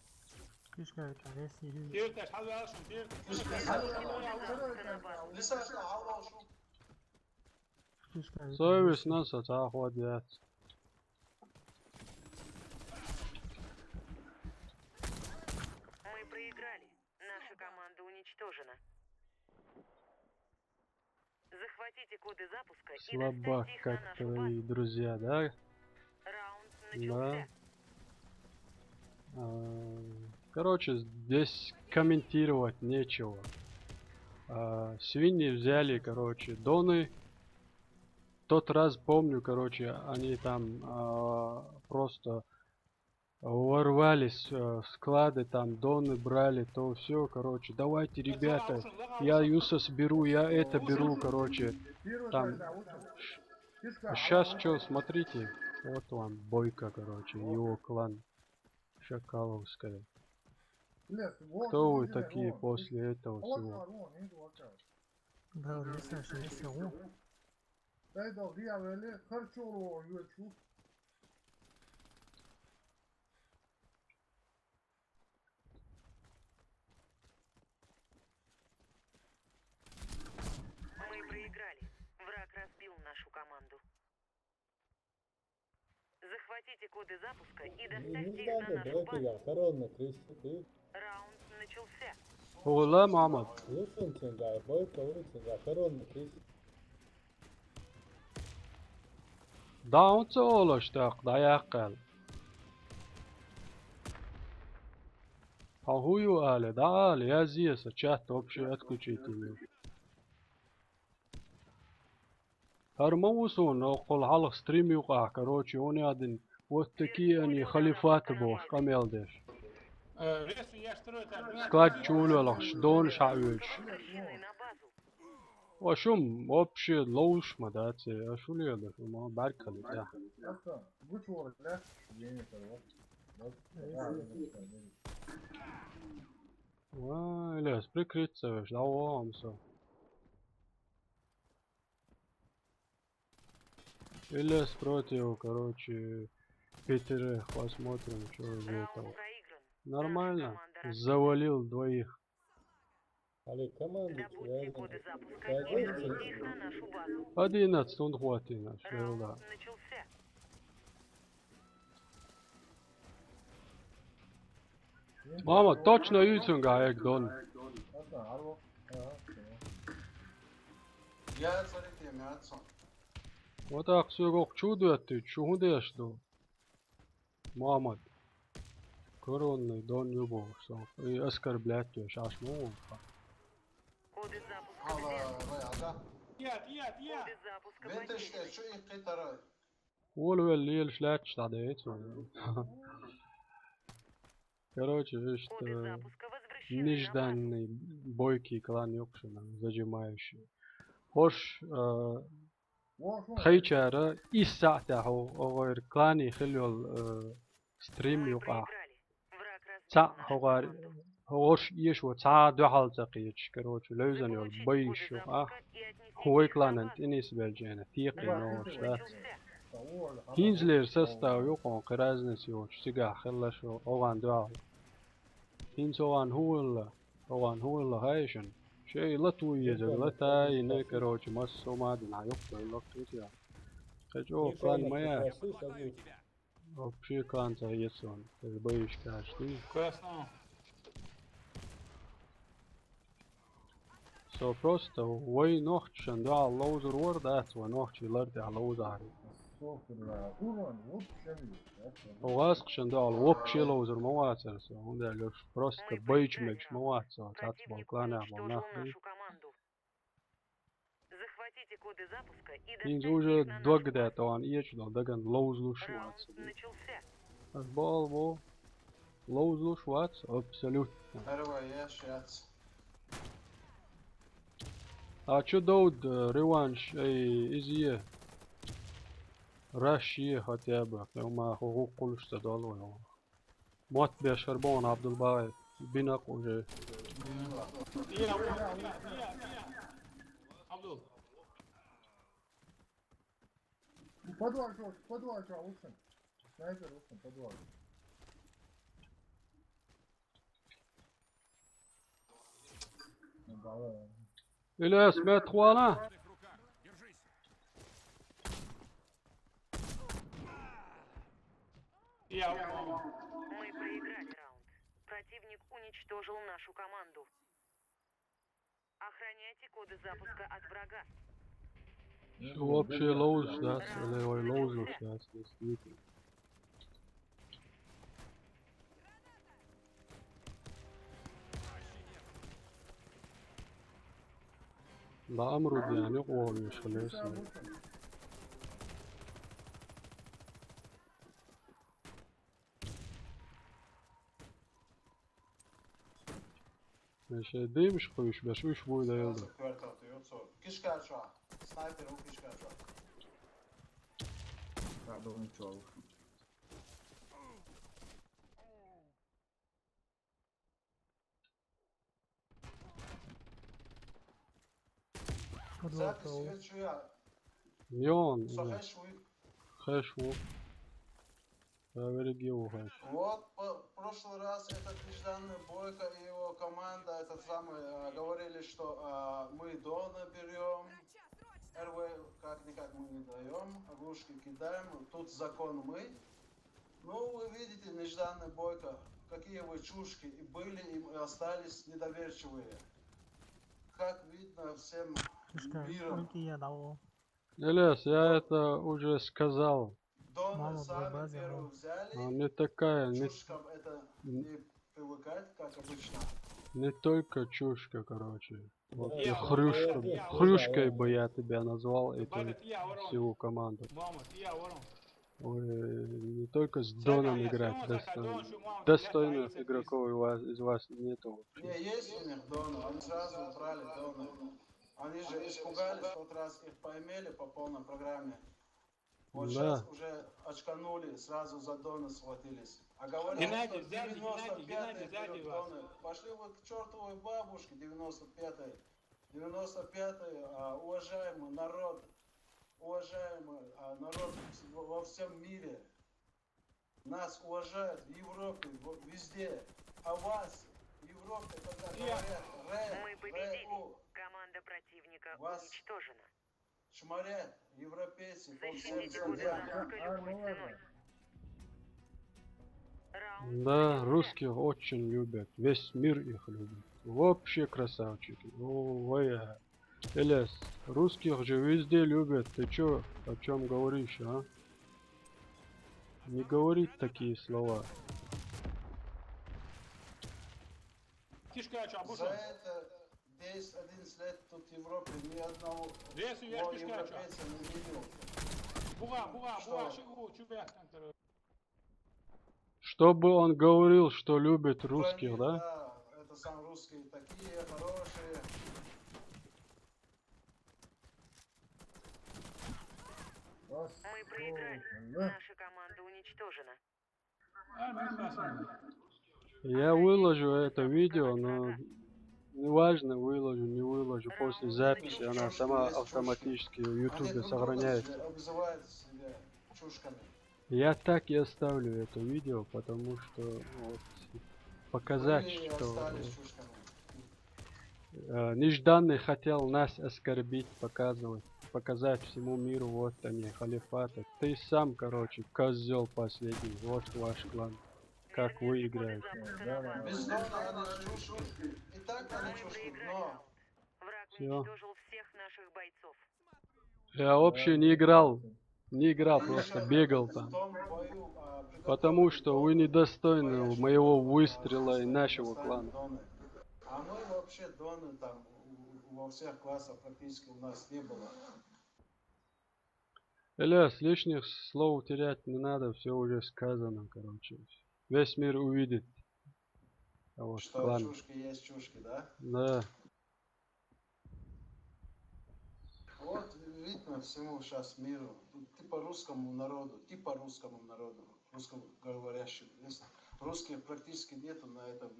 Кришка, конечно, или...
Bir de hal versin bir.
لسه هوا وشو
Кришка,
Совесть нас отходит.
Мы проиграли. Наша команда уничтожена. Захватите коды запуска и
Слабак,
доставьте их
как
на нашу
твои
базу.
друзья, да?
Раунд
Да.
начался.
Короче, здесь комментировать нечего. Свиньи взяли, короче, доны. Тот раз помню, короче, они там просто ворвались в склады, там доны брали, то все, короче, давайте, ребята, я Юсос беру, я это беру, короче, там. Сейчас что, смотрите, вот вам Бойко, короче, его клан Шакаловская. Кто вы такие после этого всего?
Да, леса, что леса, о.
Мы проиграли. Враг разбил нашу команду. Захватите коды запуска и доставьте их на нашу базу.
يا كرون كريستي
Раунд начался.
Oğlan Mahmut.
وصلت يا بويكا وصلت يا كرون كريستي
Dağıtı oluştuk, dayakal. Huyu ali, da ali, я здесь, чат вообще отключите меня. هرموسون أقول على ستريم يقع كروتشي هوني هادن واتكي أني خليفات بوش قميل ديش
Resim yaştırıyor.
سكلاد تشولو لخش دون شعويش
Возвращены на базу.
وشم вообще لوش ما داتي أشو لي هذا شو ما بارك الله وإليس прикрыть سويش دعوة أمسو إليس против, короче, пятерых, посмотрим, что из этого. Нормально, завалил двоих.
Добудьте коды запуска и доставьте их на нашу базу.
11, он хватит наш, да.
Раунд начался.
Мама, точно Ютунга Эгдон.
Я царите мяцо.
Вот так все как чудо ты, чего что? Мама. Коронный дон любовь, и оскорблять тебя, шаш муха.
Коды запуска
هلا
взяты.
رياضة
Ya.
Коды запуска
بنت
потеряны.
شو يقطر
ولو اللي شلاتش تعديت. Короче,
Коды
что
запуска возвращены на базу.
нежданный бойкий клан Йокшина, зажимающий. Хош خيشارة إساعته أو غير كلاني خلول ستريم
Мы
يقع
проиграли. Враг
تا
разбил нашу
هو غير
команду.
هوش يشو تا دو حال تقيش كروش لوزن يول
Заполучите
بيش
коды
يقع
запуска и отнесите
هو
их на
كلان
базу.
انت إنيس بالجينة تيقي
Раунд
نوش ذات
начался.
هينزلير سستا ويقون قرازنس يوش سيقع خلشو أوغان دو هينز أوغان هو اللي هايشن شيء لا تويجا لا تاي نكروش مسو ما دنا يقطع لقطوتيا خجو كلان مايا вообще клан заесон, боишь каждый.
Красно.
So просто وي نوخش ندع اللوزر ورد أتوا نوخش لرد على اللوزر. وغاسق ندع الوبشي لوزر مواتر سو هندا لوش просто بيجمج مواتر تات بالقانا بالناخدي.
Захватите коды запуска и
Инж
доставьте
уже
их на нашу
догда
базу.
то он ечдал даган лоузлу
Раунд
швац.
начался.
Отбал лоузлу швац абсолютно. А чё дауд реванш изие? راشيه хотя бы, ما حقوق كلش تدالو. مات بشربون عبد الباقي بينك وجه.
Абдул.
Подвал, Джордж, Улсен. Снайпер, Улсен, подвал.
إلياس مات خوانا.
Мы проиграли раунд. Противник уничтожил нашу команду. Охраняйте коды запуска от врага.
Что вообще лоуз даст? Или ой лоуз даст? Действительно. Да, Амруди, они قوي خلاص. ماشي ديمش خويش باش وش بو دا يلدو. Миллион. Хэшву. Проверги его хэш.
Вот в прошлый раз этот нежданный Бойко и его команда этот самый говорили, что мы Дона берем, РВ как-никак мы не даем, оглушки кидаем, тут закон мы. Ну вы видите, нежданный Бойко, какие вы чушки и были, и остались недоверчивые. Как видно всем миром.
Элиас, я это уже сказал.
Дона сами первую взяли.
Не такая,
Чушкам это не привыкать, как обычно.
Не только чушка, короче. Вот и хрюшкой бы я тебя назвал, эту всю команду. Ой, не только с Доном играть, достойных игроков из вас нету.
Не, есть у них Дона, они сразу убрали Дона. Они же испугались, в тот раз их поймали по полной программе. Вот сейчас уже очканули, сразу за Дона схватились. А говорят, что 95-й Доны. Пошли вы к чертовой бабушке 95-й. 95-й, уважаемый народ во всем мире. Нас уважают в Европе, везде. А вас в Европе, когда говорят
Мы победили. Команда противника уничтожена.
Шмарят европейцы по всем
Да, русских очень любят, весь мир их любит. Вообще красавчики. Ой, Элиас, русских же везде любят. Ты чё, о чем говоришь, а? Не говори такие слова.
За это 10-11 лет тут в Европе ни одного европейца не видел.
Чтобы он говорил, что любит русских, да?
Да, это сам русские такие хорошие.
Мы проиграли. Наша команда уничтожена.
Я выложу это видео, но неважно, выложу, не выложу. После записи она сама автоматически в YouTube сохраняется. Я так и оставлю это видео, потому что вот, показать, что нежданный хотел нас оскорбить, показать всему миру, вот они, халифаты. Ты сам, короче, козел последний, вот ваш клан. Как вы играете.
Без Дона они чушки. И так они чушки, но
Всё.
Уничтожил всех наших бойцов.
Я вообще не играл. Не играл, просто бегал там. Потому что вы недостойны моего выстрела и нашего клана.
А мы вообще доны там во всех классах практически у нас не было.
Элиас, лишних слов терять не надо, все уже сказано, короче. Весь мир увидит. А вот
Что
клан.
чушки есть чушки, да?
Да.
Вот видно всему сейчас миру, типа русскому народу, русскоговорящим. Русских практически нету на этом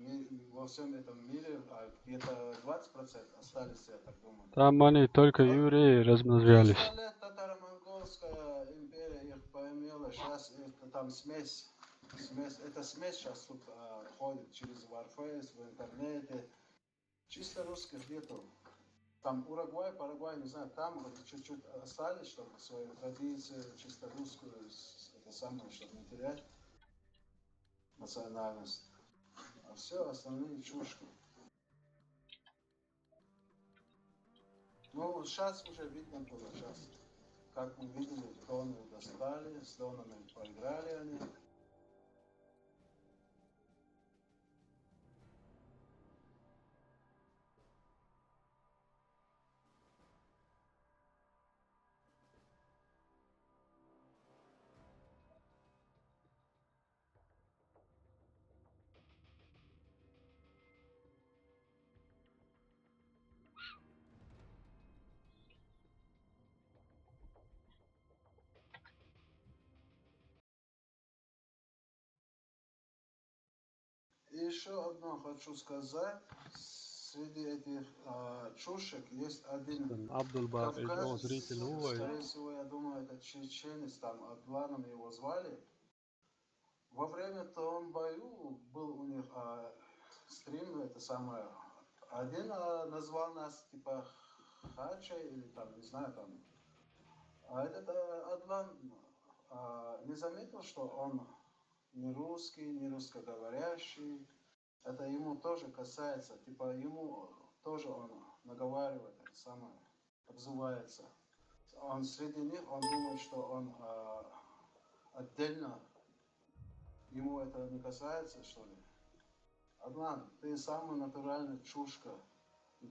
во всем этом мире, а где-то 20% остались, я так думаю.
Там они только евреи размножались.
300 лет татаро-монгольская империя их поимела, сейчас это там смесь. Эта смесь сейчас тут ходит через Warface, в интернете. Чисто русских нету. Там Уругвай, Парагвай, не знаю, там чуть-чуть остались, чтобы свою традицию, чисто русскую, это самое, чтобы не терять национальность. А все остальные чушки. Ну, сейчас уже видно было, сейчас. Как мы видели, доны достали, с донами поиграли они. И еще одно хочу сказать. Среди этих чушек есть один кавказец, скорее всего, я думаю, это чеченец, там Адланом его звали. Во время том бою был у них стрим, это самое. Один назвал нас типа Хача или там, не знаю, там. А этот Адлан не заметил, что он не русский, не русскоговорящий. Это ему тоже касается, типа ему тоже он наговаривает, это самое, обзывается. Он среди них, он думает, что он отдельно, ему это не касается, что ли. Адлан, ты самая натуральная чушка. Не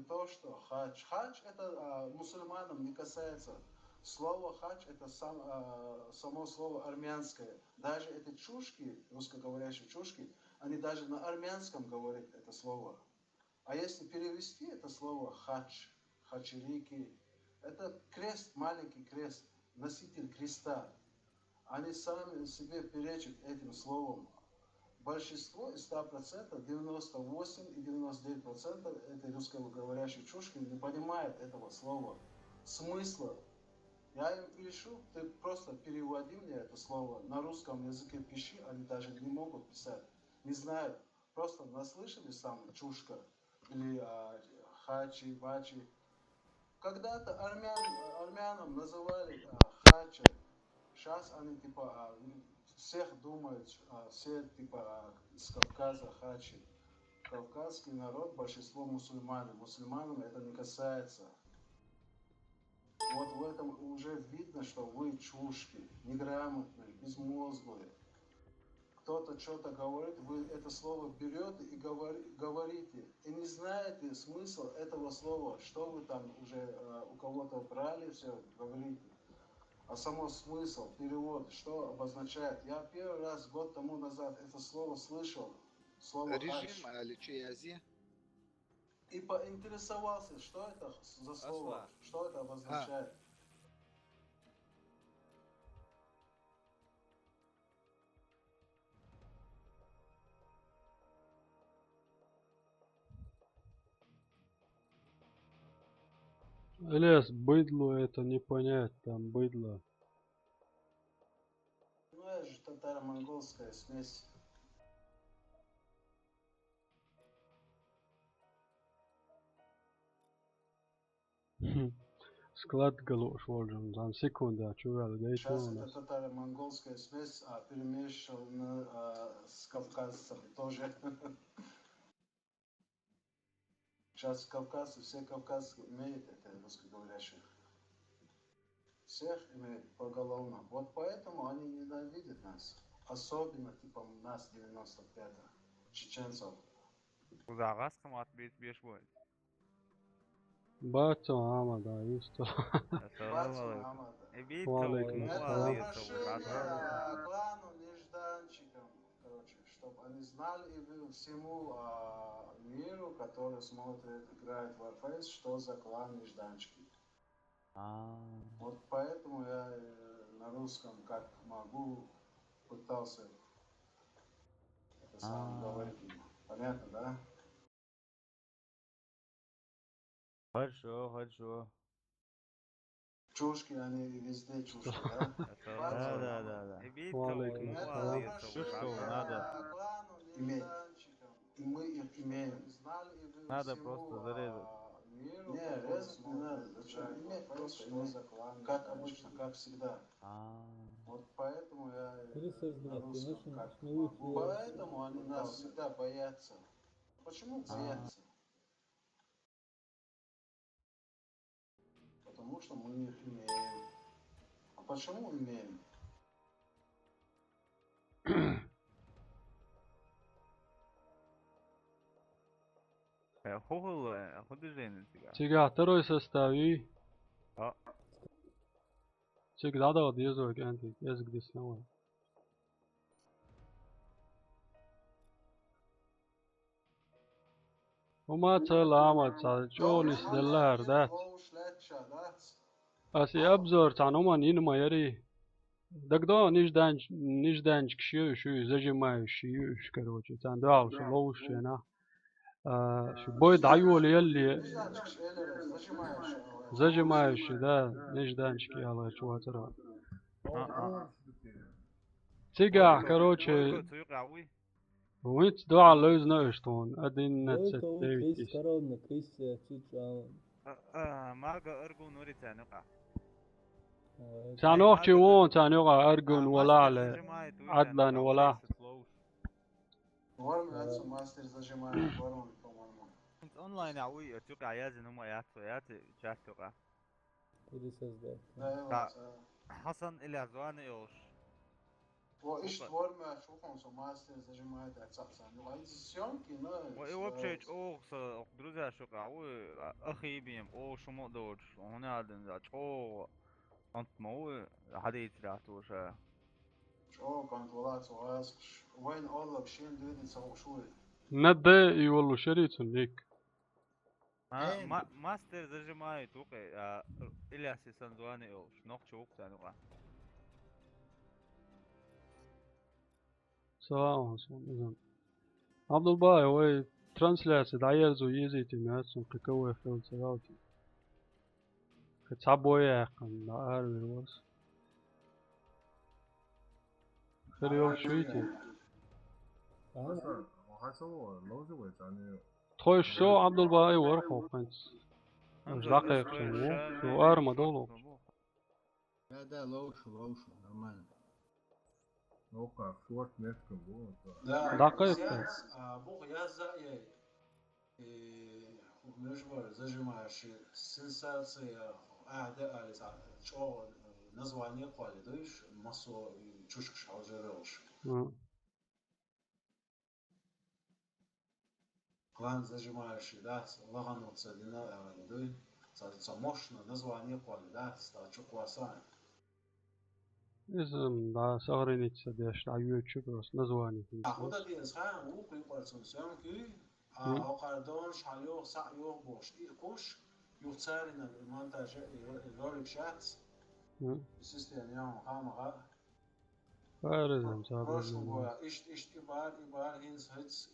то, что хач. Хач это мусульманам не касается. Слово хач это само слово армянское. Даже эти чушки, русскоговорящие чушки, они даже на армянском говорят это слово. А если перевести это слово хач, хачерики, это крест, маленький крест, носитель креста. Они сами себе перечат этим словом. Большинство из 100%, 98 и 99% этой русскоговорящей чушки не понимает этого слова. Смысла. Я им пишу, ты просто переводи мне это слово. На русском языке пиши, они даже не могут писать. Не знают. Просто наслышались там чушка. Или хачи, бачи. Когда-то армянам называли хача. Сейчас они типа всех думают, все типа из Кавказа хачи. Кавказский народ, большинство мусульмане. Мусульманам это не касается. Вот в этом уже видно, что вы чушки, неграмотные, безмозглые. Кто-то что-то говорит, вы это слово берете и говорите. И не знаете смысл этого слова, что вы там уже у кого-то брали, все, говорите. А само смысл, перевод, что обозначает. Я первый раз год тому назад это слово слышал. Слово
режим Аличиязи.
И поинтересовался, что это за слово, что это обозначает.
Элиас, быдло это не понять, там быдло.
Ну это же татаро-монгольская смесь.
Склад галош волжем, там секунда, чувак, да и
Сейчас это татаро-монгольская смесь, перемешана с кавказцами тоже. Сейчас Кавказ, все Кавказ имеют это русскоговорящих. Всех имеют поголовно. Вот поэтому они ненавидят нас. Особенно типа нас 95-го, чеченцев.
Uzağız kımat beş boy.
Бацо Амада, Юсто.
Assalamu alaikum. Бит
Валейкум ассалам.
Клану нежданчикам, короче, чтобы они знали и всему миру, который смотрит, играет в Warface, что за клан нежданчики. Вот поэтому я на русском как могу пытался это сам говорить. Понятно, да?
Хорошо.
Чушки, они везде чушки, да?
Да.
Валейкум ассалам.
Надо.
Иметь. И мы их имеем.
Надо просто зарезать.
Не, резать не надо. Зачем? Иметь просто иметь. Как обычно, как всегда. Вот поэтому я на русском как могу. Поэтому они нас всегда боятся. Почему боятся? Потому что мы их имеем. А почему имеем?
Тига, второй состави. Тиг надо вот язык, язык здесь снова. وما تلامت جوني سدلار دات أسي أبزور تعنوما نينما يري دقدو نجدانج كشيو شو زجي ما شيو شكروجي تان دعو شو لوش هنا شو بويد عيول يلي زجي ما شو دا نجدانج كي الله شو ترى تيجا كروجي ويت دعا لوز نوشتون أدين نتسد ديوتيس
مارغا أرجو نوري تانوقع
تانوخ جوون تانوغا أرجون ولا على عدلان ولا
كنت أونلاين عوي أتوقع يازن هما ياتو جاتوقع حسن إلى زوان إيوش
وإيش تورما شوفهم سماستر زجمات أتصحصن وعند السيونكي ما
وابشيج أوغس أقدروزا شوقع أخي بيم أو شمو دورش وهنا عدن زاج أو أنت مو حديث راتوش
شو كانت ولات واسش وين الله بشين دودي سووا شوي
ندى يولو شريتون ليك
ماستر زجماي توقع إلى سيسان زواني أوش نوخ شوق تانوقع
سلام عليكم عبد الباقي وي ترانسليت داير زو يزي تيماتسون كوي فيل سراوتي كتابويا قن لا ارورس خريو شويتي خوش شو عبد الباقي ورقو فانس مش دقيق شو ارما دولو
هذا لوش نورمال
موقع شورت نتكم بو
دقيقة
بوغ يازا نجبر زجماش سنساسية أعداء شو نزواني قوالدوش مصو تشوشكش عوجروش клан зажимающий, да, лаганут садина, да, мощно название поля, да, стачу класса.
да, согрениться, да, что YouTube просто название.
А вот это есть, у купаться съемки, а кардон шалёх саёх бош, и кош, юцарина монтаж, ролик шатс. Система хамага.
فارزم صار
روشن بويا إيش إبار هينز هيتس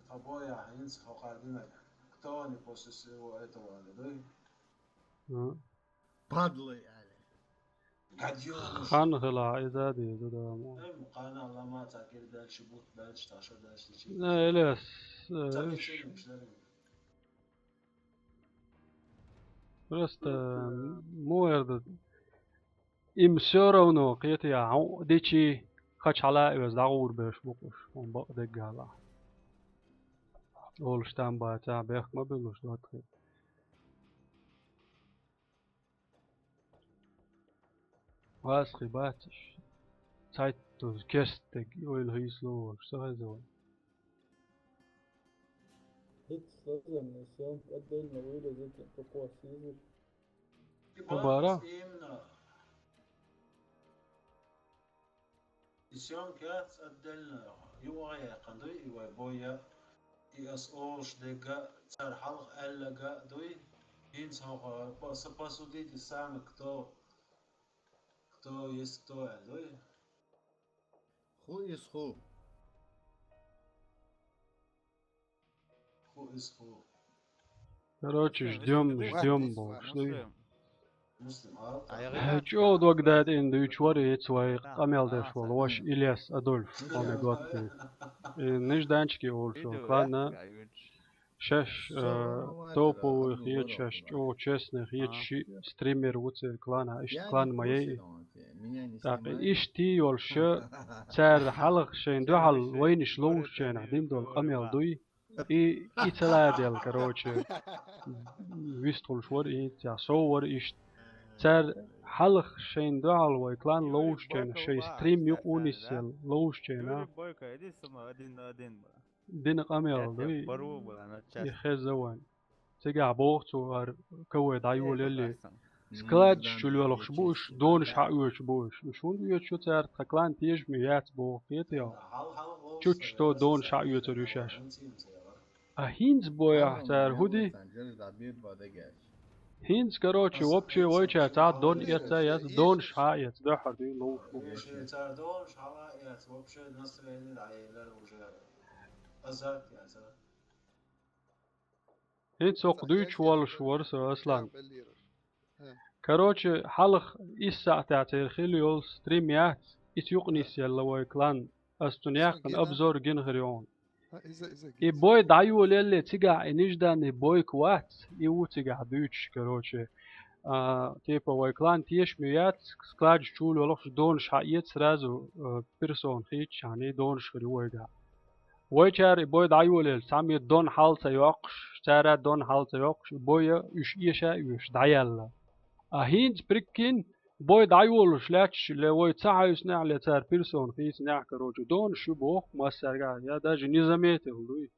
خبويا هينز خقادنا كتوني بوسس وإيتو والدوي
بادلي عليه
قديون
خان خلا إذا دي ده مو
مقانا الله ما تاكل دال شبوت دال شتاشر دال شتشي
لا لا просто مو يرد إمسورونو قيتي عو ديشي خش على بس دعور بش بقش من بق دجالا Oluştan bayağı bekme bilmiş zaten. Vaskı batış. Zeitos kestek öyle hızlı sahada.
Hiç sözüm nişan ödülme öyle zaten çok vasiydir.
Kubara.
Isyan kats ödülne yuaya kandoy yuaya boya İyas oş dega çar halk ellaga doy hins hawa pasu di sam kto jest kto doy.
Who is who?
Who is who?
Короче, ждем больше.
Muslim alt.
Чё догдает инду чвори цвай амелдеш вол ваш Ильяс Адольф он год. Нежданчики олшо. Ладно. Шеш топовых есть шеш чё честных есть стример уце клана иш клан моей. Так иш ти олшо цар халق шен духал وين شلون شен عديم دول قميل دوي и целая короче. Вистол швор и тя совор иш цар халق шен духал وين клан лоуш шен шей стрим юк унисел лоуш шен
Бойка, иди сама один на один.
دين قميل دوي يخزوان تجا بوختو كوي دايول اللي سكلاد شلو لخش بوش دونش حقوش بوش شون يوت شو تار تكلان تيج ميات بوقيت يا تشوش تو دونش حقوش ريشاش هينز بويا تار هودي هينز كروتشي وبشي ويتشا تاع دون يتا يات دونش حقيت ده حدي لو
تار دونش حقيت وبشي نصرين العيلة وجا أزاك يا زلمة.
هينز قدوش والش ورس أصلا كروتشي حلق إسا تاع خيليول ستريميات إتيوقنيس يلا ويكلان أستونياقن أبزور جنغريون إي بوي دايول اللي تيجا إنجدان إي بوي كوات إيو تيجا دوتش كروتشي تيبا ويكلان تيش ميات سكلاج شول ولوش دونش حقيت سرازو بيرسون خيتش يعني دونش خريويجا ويشار بوي دايول سامي دون حالتا يوقش سارا دون حالتا يوقش بوي يش إيشا يش دايلا هينز بريكين بوي دايول شلاتش لوي تسعيس نعلى تار بيرسون خيس نعك روجو دون شو بوخ مؤسر يا داج نظاميته هلوي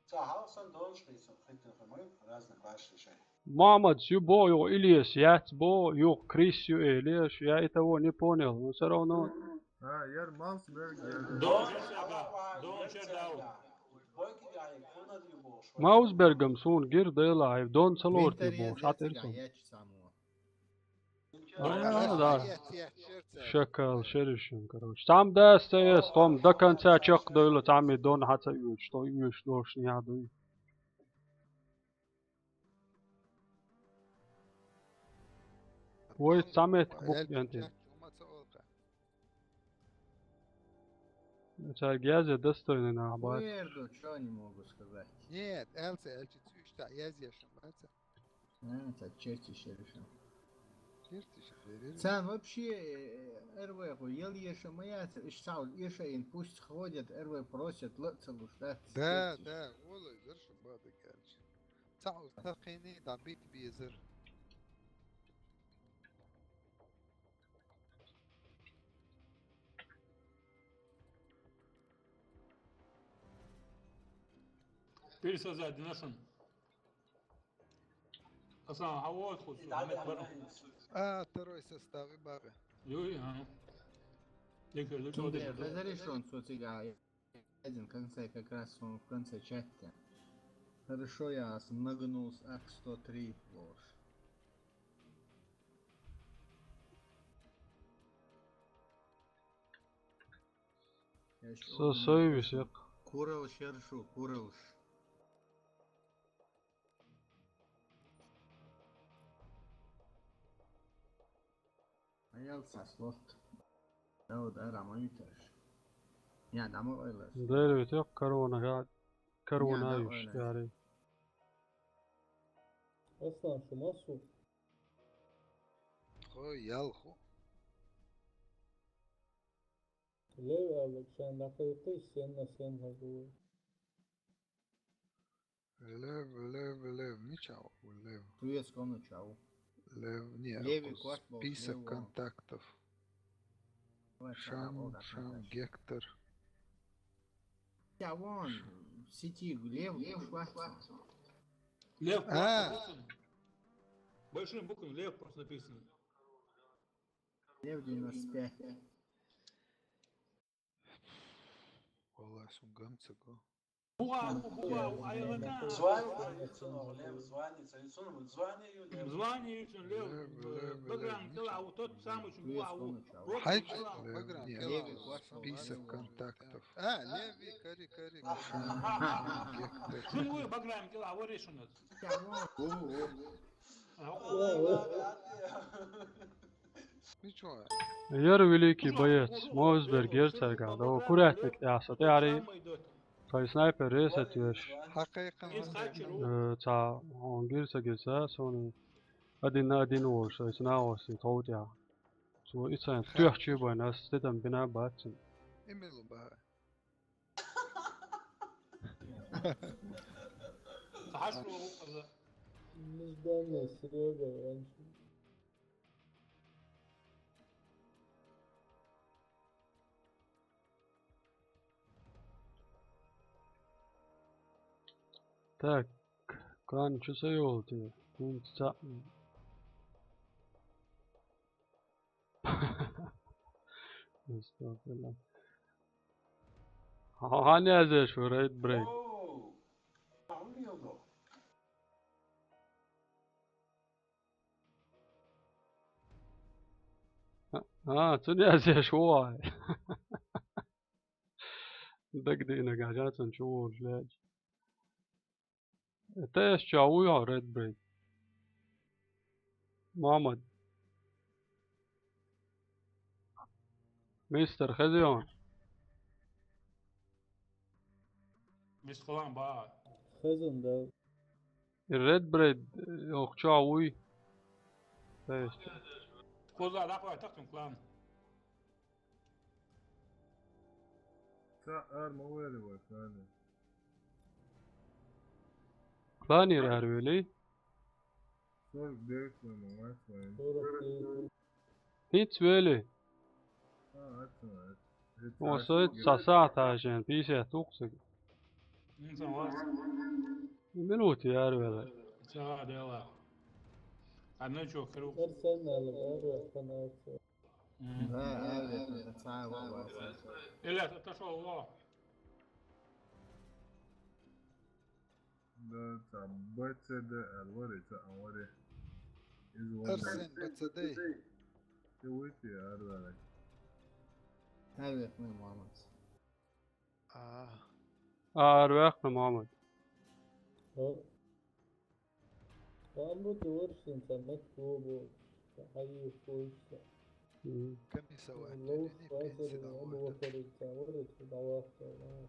تحاوصن دونش خيسن خيتن خمي رازن باش شيء
محمد سيو بو يو إلياس يات بو يو كريس يو إلياس يا إتاو نيبونيل وسرونو
Yer Mausberg.
ماوسبرغم سون غير ديلا دون سلورتي بو شاترسون شكل شرشن كروش تام داست يس توم دكان تا چق ديلا تامي دون حتى يوش تو يوش دوش نيادو وي سامت بوك ينتي Гязя достойный на абат.
Верду, что не могу сказать.
Нет, Эльца, Эльчицюшта, я здесь, Эльца.
Это чертишь решил.
Чертишь, веришь?
Цан вообще РВ, ел ешь маяться, и штал, ешаин, пусть ходят, РВ просят, лоцелу, да?
Да, да, والله زرش بادك Эльч. تعال تقيني دابيت بيزر.
بيرسا زاد نشن اصلا هو خذ
второй состав и бабы.
يوي ها ذكر
Разрешен, что тебя один в конце, как раз он в конце чата. Хорошо, я смагнул с АК-103 ложь.
Союз, я.
Курил шершу, курил. Ayalsa slot. لو ده ما يترش. يعني ده ما ولا.
ده يتوقع كورونا قاعد كورونا يش يعني.
أصلاً شو مصر.
خو يالخو.
ليه قالك عشان دقيقة سنة هذول.
Lev, ничего, Lev.
Турецкого начала.
Lev, нет,
Левый кварт был
список
слева.
контактов. Шан, Гектор.
Я вон, в сети Лев Шварцман.
Лев
А.
просто написан. Большим буквами Лев просто написано.
Лев 95.
Vallahi sun gamcako.
Буа, айлаган. Званивается Лев, Баграм Кила, вот тот самый, что Буа.
Список контактов. Леви, кари.
Шunu вы Баграм Кила, вот решено.
Ничего.
Яры великий боец, Мозберг Герцога, да аккуратник яса, تعرف كاي سنايبر ريست يش تا он Герцога سون أدين وش يسناوس يتوتيا سو إنسان تيحكي بناس تدم بنا باتن
إميلو بها
Нежданная Серега раньше.
Так, كان شو سيولتي كنت تعمل استغفر الله هاني ازاي شو ريد بريك تني ازاي شو دق دينا قاعدات نشوف ليش تيش شاوي ريد بريك محمد مستر خزيون
مش خلان بقى
خزن ده
الريد بريد شاوي تيش
كوزا لاقوا تختم كلام
سأر موالي وثاني
كلاني رهرويلي
صار ديك وما اسمه
هيت ويلي
اسمه
وصلت ساعة عشان بيسي توقسك
انت واس
منوتي يا رجل
ساعة يلا انا نشوف كرو
ارسلنا لغير قناة
الا تشو الله
ده تعبت ده الوري تعوري
أرسن بتصدق
سويت يا رجل
هذا من محمد
أرواحنا محمد
عمرو دورش انت مكتوب حي فرصة
كم يسوي
لو فاصل أبو بكر تعورت في ضوافر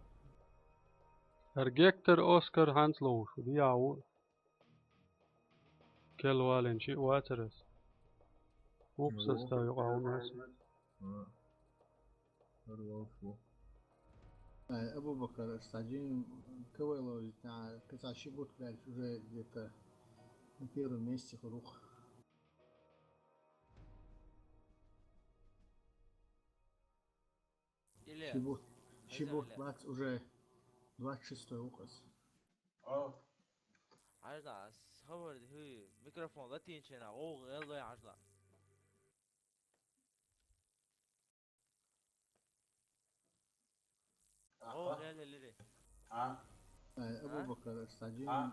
Ergekter Oscar Hansloos, die ouwe. Kelwal en shit wateres. Oeps, dat staat je ouwe mensen.
أبو بكر استعجين كويلو تاع قطع شبوت قال уже где-то на первом месте خروج Шибут 20 уже 26 указ.
عجلة صور هي ميكروفون لا تنشنا أو يلا يا عجلة أو يلا ليه
أبو بكر استعجين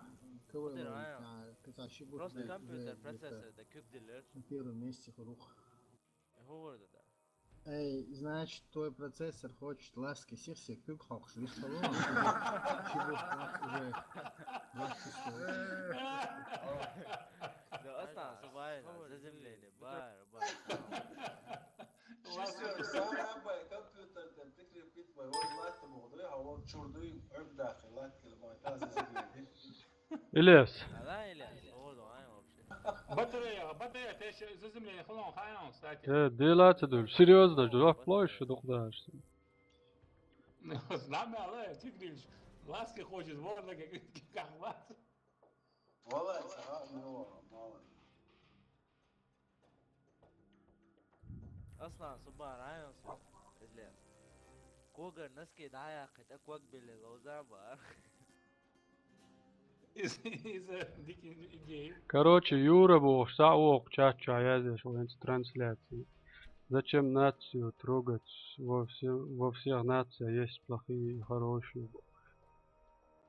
كويلو تاع قطع شبوت
просто компьютер процессор ده كيف دلر
на первом месте خروج.
هو ده
Эй, значит, твой процессор хочет ласки сердце, как хок, что лишь уже 26.
ده أصلا صبايا لازم ليني بار
شو سامع باي كمبيوتر تمتكري بيت باي والله تبغضيها هو تشردوي عرض داخلات كلمة تازة
إلياس
لا إلياس هو ده أنا
بطارية تيش لازم ليني خلون خاينون ساكت
ديلات دول سيريوز ده جراف بلاش دقداش
نعم عليه تقدرش Ласки хочет, вот как вас.
والله سواء من هو ما
اصلا صبار عين صوت اجلاس كوغر نسكي دعايا قد اكوك باللوزان بقى
Из-за диких идей.
Короче, Юра был шаок чачу, а я здесь в трансляции. Зачем нацию трогать? Во всех нациях есть плохие и хорошие.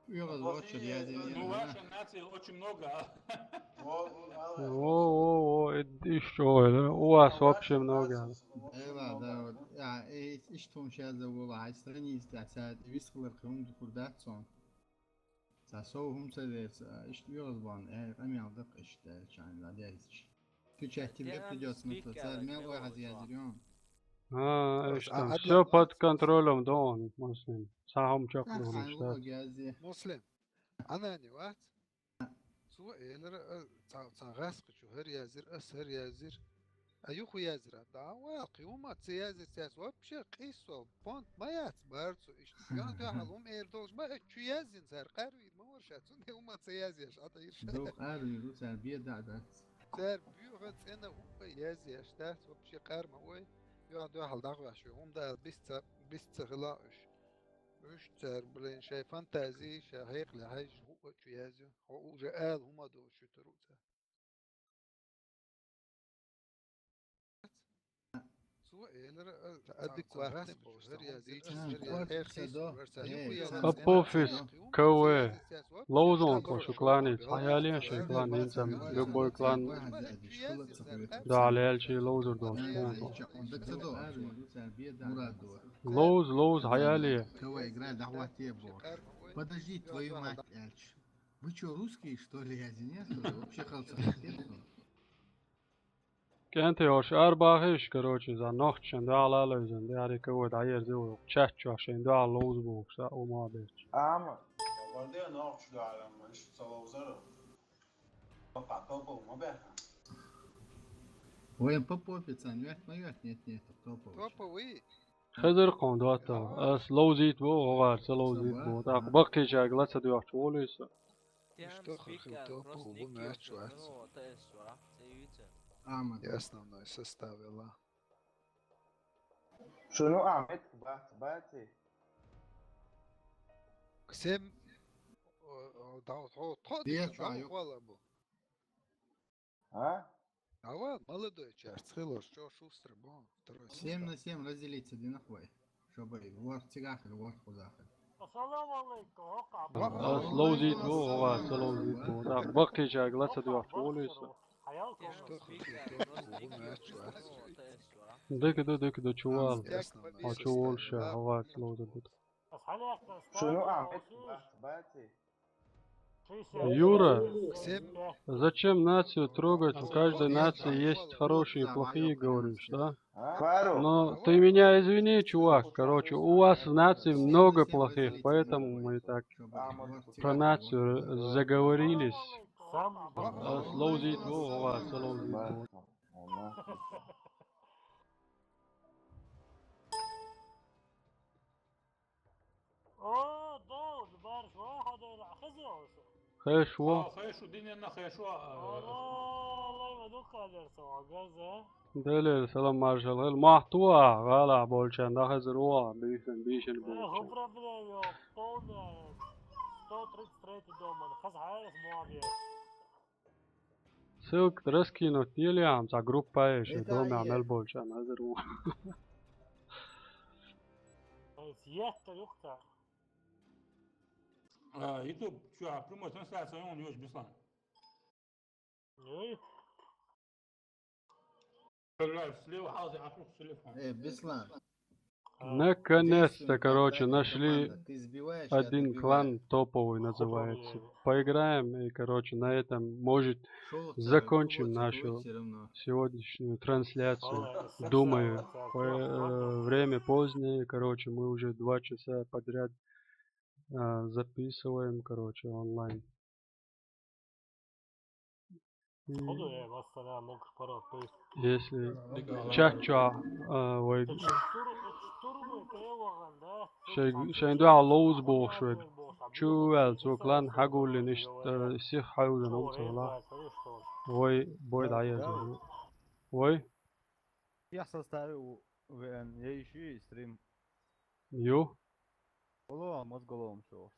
Ну, ваша нация очень много.
О, и что? У вас вообще много.
Да, иштун шаза вула, страниц тасад, висклер кум дукурдатсон. Сасоум садец, иштвёрбан, амял дак ишта, чан ладяйч. Включать тебе придется на царь мел разъяздерён.
Что? Все под контролем, да, он, Муслим. Сам чакру,
مسلم أنا نوات سوى إلر تغاسق شو هر يازر أسهر يازر أيوخو يازر دا واقي وما تيازر تياز وابشي قيسو بونت ما ياتبارتو إيش يان دو حالهم إيردوش ما اتشو يازين سار قاروير ما ورشاتون دي وما تيازيش عطا يرشات
دو قاروير سار بيا دعدات
سار بيو غد أنا هو يازي أشتات وابشي قار ما هو يان دو حال داغو عشو هم دا بيست غلاش اشتر بلين شاي فانتازي شهيق لهاي هو تشيازو هو جاء هما دو شو تروتا سوى إلر أديك واحد بوشتر يازي
Апофис, КВ, Лоузон, прошу кланить, Хаялин, шей клан, инцам, любой клан, да, Ляльчи, Лоузер, дош, Лоуз, Хаяли.
Подожди, твою мать, Эльч. Вы что, русские, что ли, я нет? Вообще халца.
كنت يوش أربعة كروتش إذا نخشن ده على لازم ده على كود عير زو تشاتشو عشان ده على لوز بوكس أو ما بيش.
بعدين ناقش على ما إيش تصور زر. بقى توبو ما بيها.
وين بابو في ثانية ما يحني توبو.
توبو وي.
خزر قنداتا أس لوزيت بو وغار سلوزيت بو ده بقي شغلة سدوا تقوليس.
توبو وما أشوف. يا основной состав لا
شنو عملت باتي
كسم والله بو
ها
давай молодой час целый что шустрый бо
7 на 7 разделить одинаково чтобы ворх тягах или ворх удахал
أس لوزيت بو وغار سلوزيت بو ده بقي شغلة سدوا تقوليس. دك شوال شوال شا هوات لوزر بوت.
شنو عملت باتي
Юра, зачем нацию трогать? У каждой нации есть хорошие и плохие, говоришь, да? Но ты меня извини, чувак, короче, у вас в нации много плохих, поэтому мы так про нацию заговорились. Слоузит у вас, слоузит. خيشوا
خيشوا ديننا خيشوا
والله ما دوك قادر سوا جزء
دليل سلام مارشال هل محتوى غالع بولشان ده خزروا بيشن بولشان
خبرة بلا طول 133 дома خز عارف معاوية
ссылка раскинут или за группа еще доме عمل بولشان خزروا
سياسة يختار
YouTube شو прямой трансляция он не очень бесплатно. Слева حاضر عفوا телефон.
Беслан.
Наконец-то, короче, нашли один клан топовый называется. Поиграем и, короче, на этом, может, закончим нашу сегодняшнюю трансляцию. Думаю, время позднее, короче, мы уже 2 часа подряд записываем, короче, онлайн.
خذوا ايه بس انا ممكن فرق بيس.
Если чача, ой, شين دو علوز بوشود شو الزوكلان حقول لي نشت سيخ حاول نمت ولا وي بويد عيازه وي
يحصل ستاري وين يشي ستريم
يو
والله ما تقولهم شو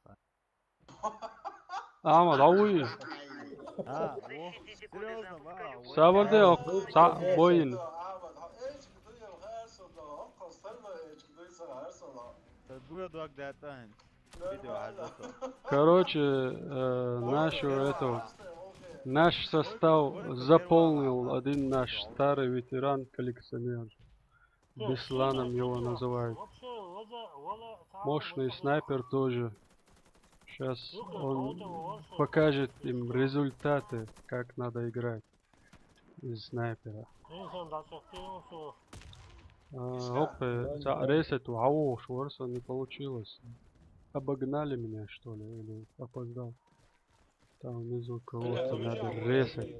أحمد عوي
سيريوزно بقى
سابر دي بوين
Дурак датань. Видео отзывы.
Короче, наш состав заполнил один наш старый ветеран-коллекционер. Бесланом его называют. Мощный снайпер тоже. Сейчас он покажет им результаты, как надо играть из снайпера. Опа, ресет, ау, Шварца не получилось. Обогнали меня, что ли, или опоздал? Там внизу кого-то надо ресать.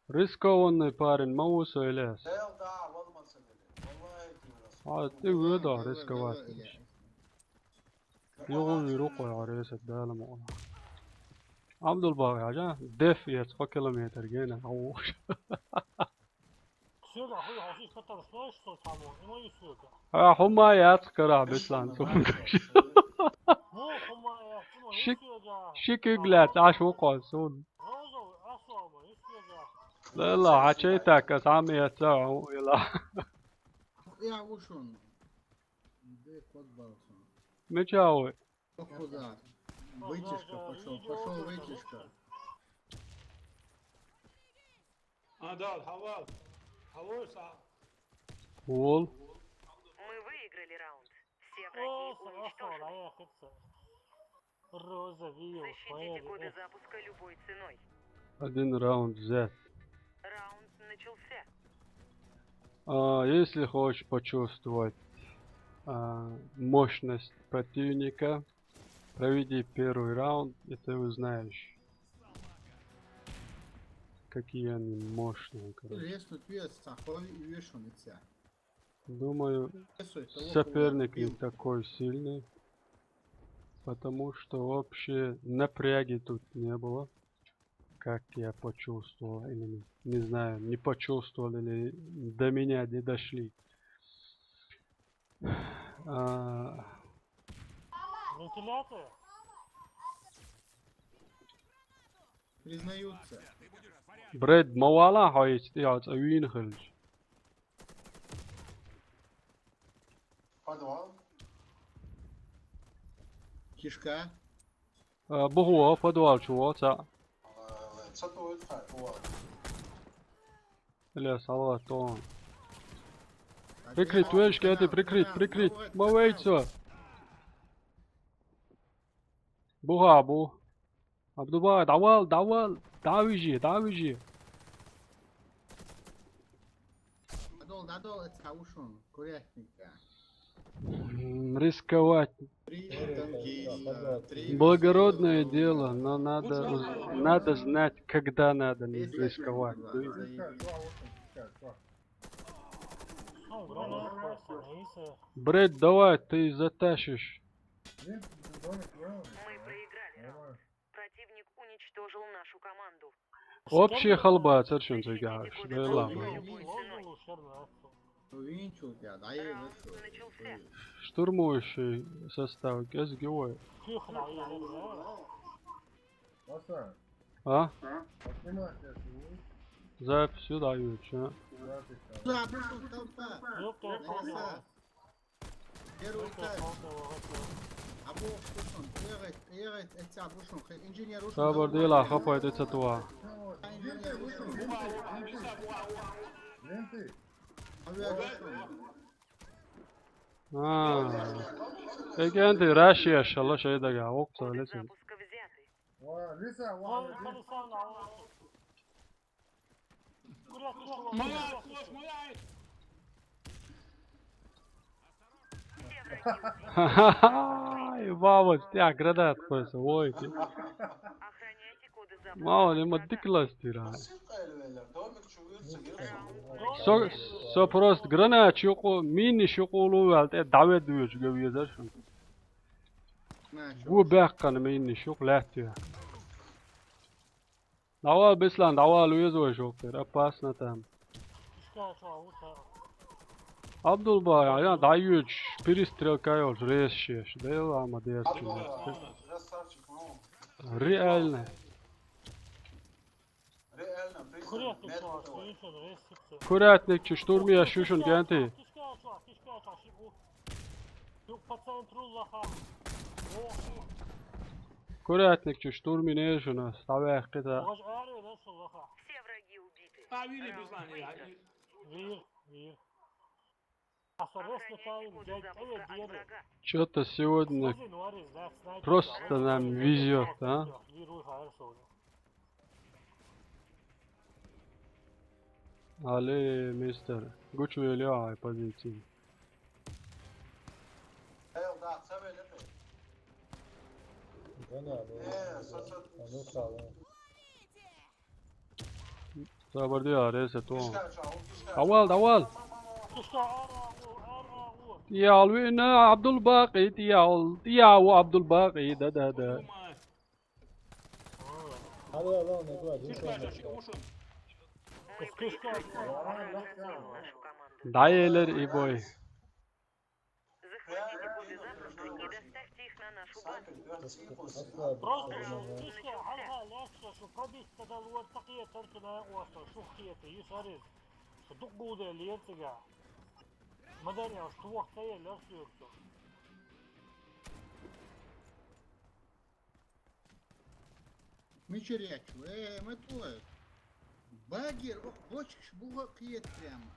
Рискованный парень, Мауса и лес. А ты выдал рисковать. يغون يروقوا على رئيسة دالة مؤلاء عبد الباقي عجان دف يتفق كيلومتر جينا عوش حما يتقرع بسلان شك يقلت عاش وقع سود لا لا حكيتك اسعامي يتساعوا يلا
يا وشون
Мечауэ.
Куда? Вытяжка пошел вытяжка.
Да, Хавал.
Вол.
Мы выиграли раунд. Все враги уничтожены. Защитите коды запуска любой ценой.
Один раунд Z.
Раунд начался.
Если хочешь почувствовать мощность противника, проведи первый раунд, и ты узнаешь, какие они мощные. Думаю, соперник не такой сильный, потому что вообще напряги тут не было, как я почувствовал, или не знаю, не почувствовал, или до меня не дошли.
Вентиляция?
Признаются.
Бред мавала хаить тиац авин хилж.
Подвал.
Кишка.
Бухуа подвал чуаца. Ля салатон. Прикрыть, вешки, это прикрыть. Мавейца. Бухабу. Абдуба, давал. Давижи.
Надол, это хаушон. Курятника.
Рисковать. Благородное дело, но надо знать, когда надо не рисковать. Бред, давай, ты затащишь.
Мы проиграли раунд. Противник уничтожил нашу команду.
Общая халба, совершенно загаш. Да и ладно. Штурмующий состав, СГО. А? Запись сюда, Юча. Сабар дела хапает это туа. Эген ты Россия, шалла шей дага, окса лесен.
Все
Ха-ха-ха, ебало, тебя гранат просто, ой, ты. Мало ли, мотыклас тира. Со просто гранат шоку, мини шоколу алте, давид дуешь, говоришь, что? Гу бэккан мини шок латия. Давал беслан, давал уезжай шок, опасно там. Абдулбай, я даю перестрелкаю, жрещешь, да и лама дерчу. Реально. Курятник, че штурмия шушун генти. Курятник, че штурми нежуна, ставя кита.
А, видели, Беслан, Вир.
Что-то сегодня просто нам везет, а? Але, мистер, гучу ай позиции. Sabır diyor, rese to. Awal. Tiyal wina Abdulbaqi tiyal Abdulbaqi da. Dayeler iboy.
Мичерячу, мы твой. Багер, хочешь, буга киет прямо.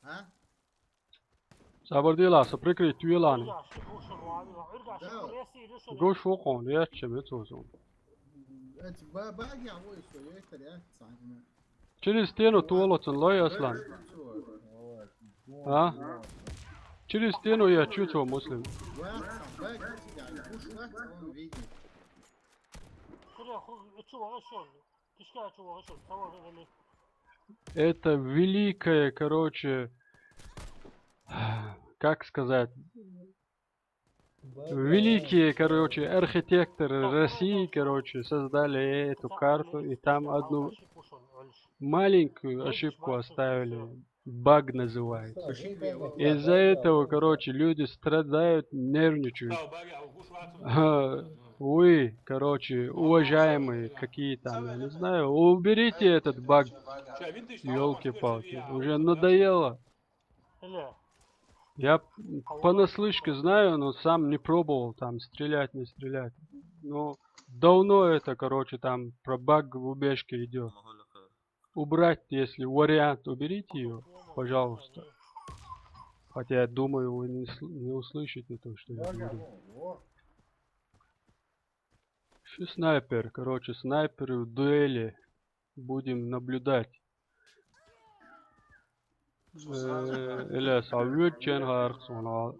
А?
Sabır değil asa, prikri tüyelani. Goş fokon, yaşçı tozun.
Это багер, ой, что я это реакция.
Через стену туолотsun loy aslan. А? Через стену я чувствую муслим. Это великое, короче, как сказать, великие, короче, архитекторы России, короче, создали эту карту и там одну маленькую ошибку оставили. Баг называется. Из-за этого, короче, люди страдают, нервничают. Вы, короче, уважаемые какие там, я не знаю, уберите этот баг. Ёлки-палки, уже надоело. Я понаслышке знаю, но сам не пробовал там стрелять, не стрелять. Но давно это, короче, там про баг в убежке идет. Убрать, если вариант, уберите ее, пожалуйста. Хотя я думаю, вы не услышите то, что я говорю. Что снайпер, короче, снайперы в дуэли. Будем наблюдать. Или совет чен харксона.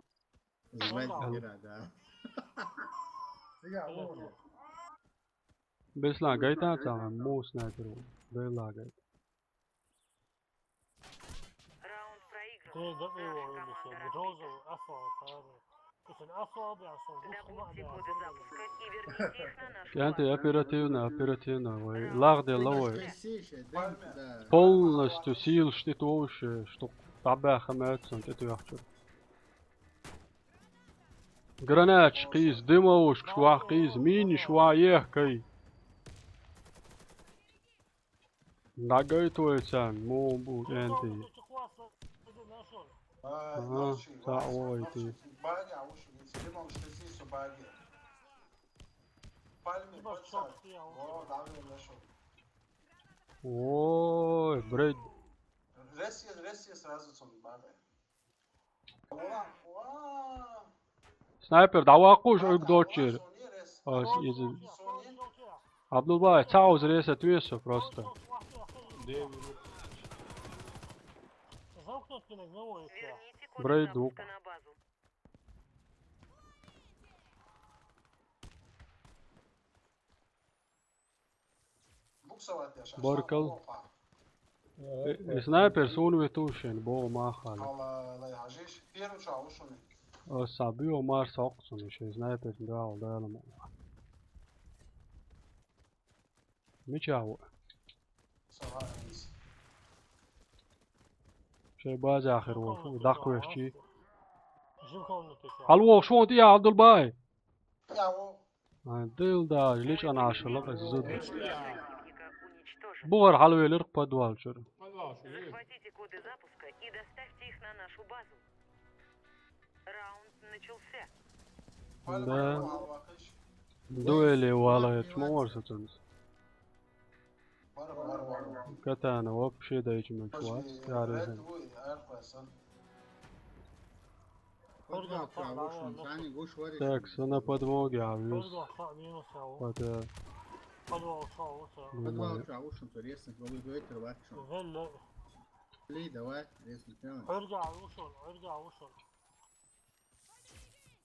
Беслан гайтан сам, мо снайперу. Бейла гайт. Кянты оперативно, вы лагде ловой. Полностью сил штитовшие, чтоб табаха мэтсон, это яхчу. Гранат шкиз, дымовуш, швахкиз, мини шваех кай. Нагайтуется, мобу, энты. Ага, ой ты. Ой, бред. Снайпер, давай куш, ой, дочер. Абдулбай, цауз реса твесо просто. Брейдук. بركل سنايبر سونو توشن بو ما خالد صابيو مار ساقصن شي سنايبر داو دالم ميچاو شي باز اخر وفو داقوش شي حلوه شو انت يا عبد الباي ديل دا ليش انا عشلق الزود بور حلوه لرق подвал شر
Захватите коды запуска и доставьте их на нашу базу. Раунд начался.
ده دويلي والله تمور ستنس كتانا وبشي دا يجمل شوات يعرفين Так, на подмоге, а вес.
подвал عوشن تريسن قبل بيت رواكشن ليه دوات ريسن كمان
ارجع وصل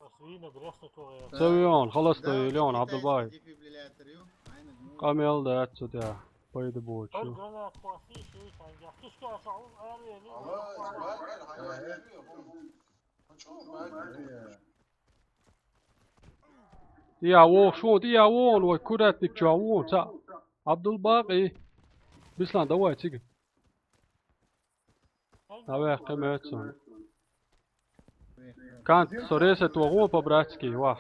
أسوينا بريسن توغير
سويون خلص ليون عبد الباي قام يلا اتسدع بيد بوت شو دياوو شو دياوون وكراتك جاوون تا عبد الباقي بسلان دواي تيجي هذا قيمتهم كانت سوريسة وغو ببراتسكي واه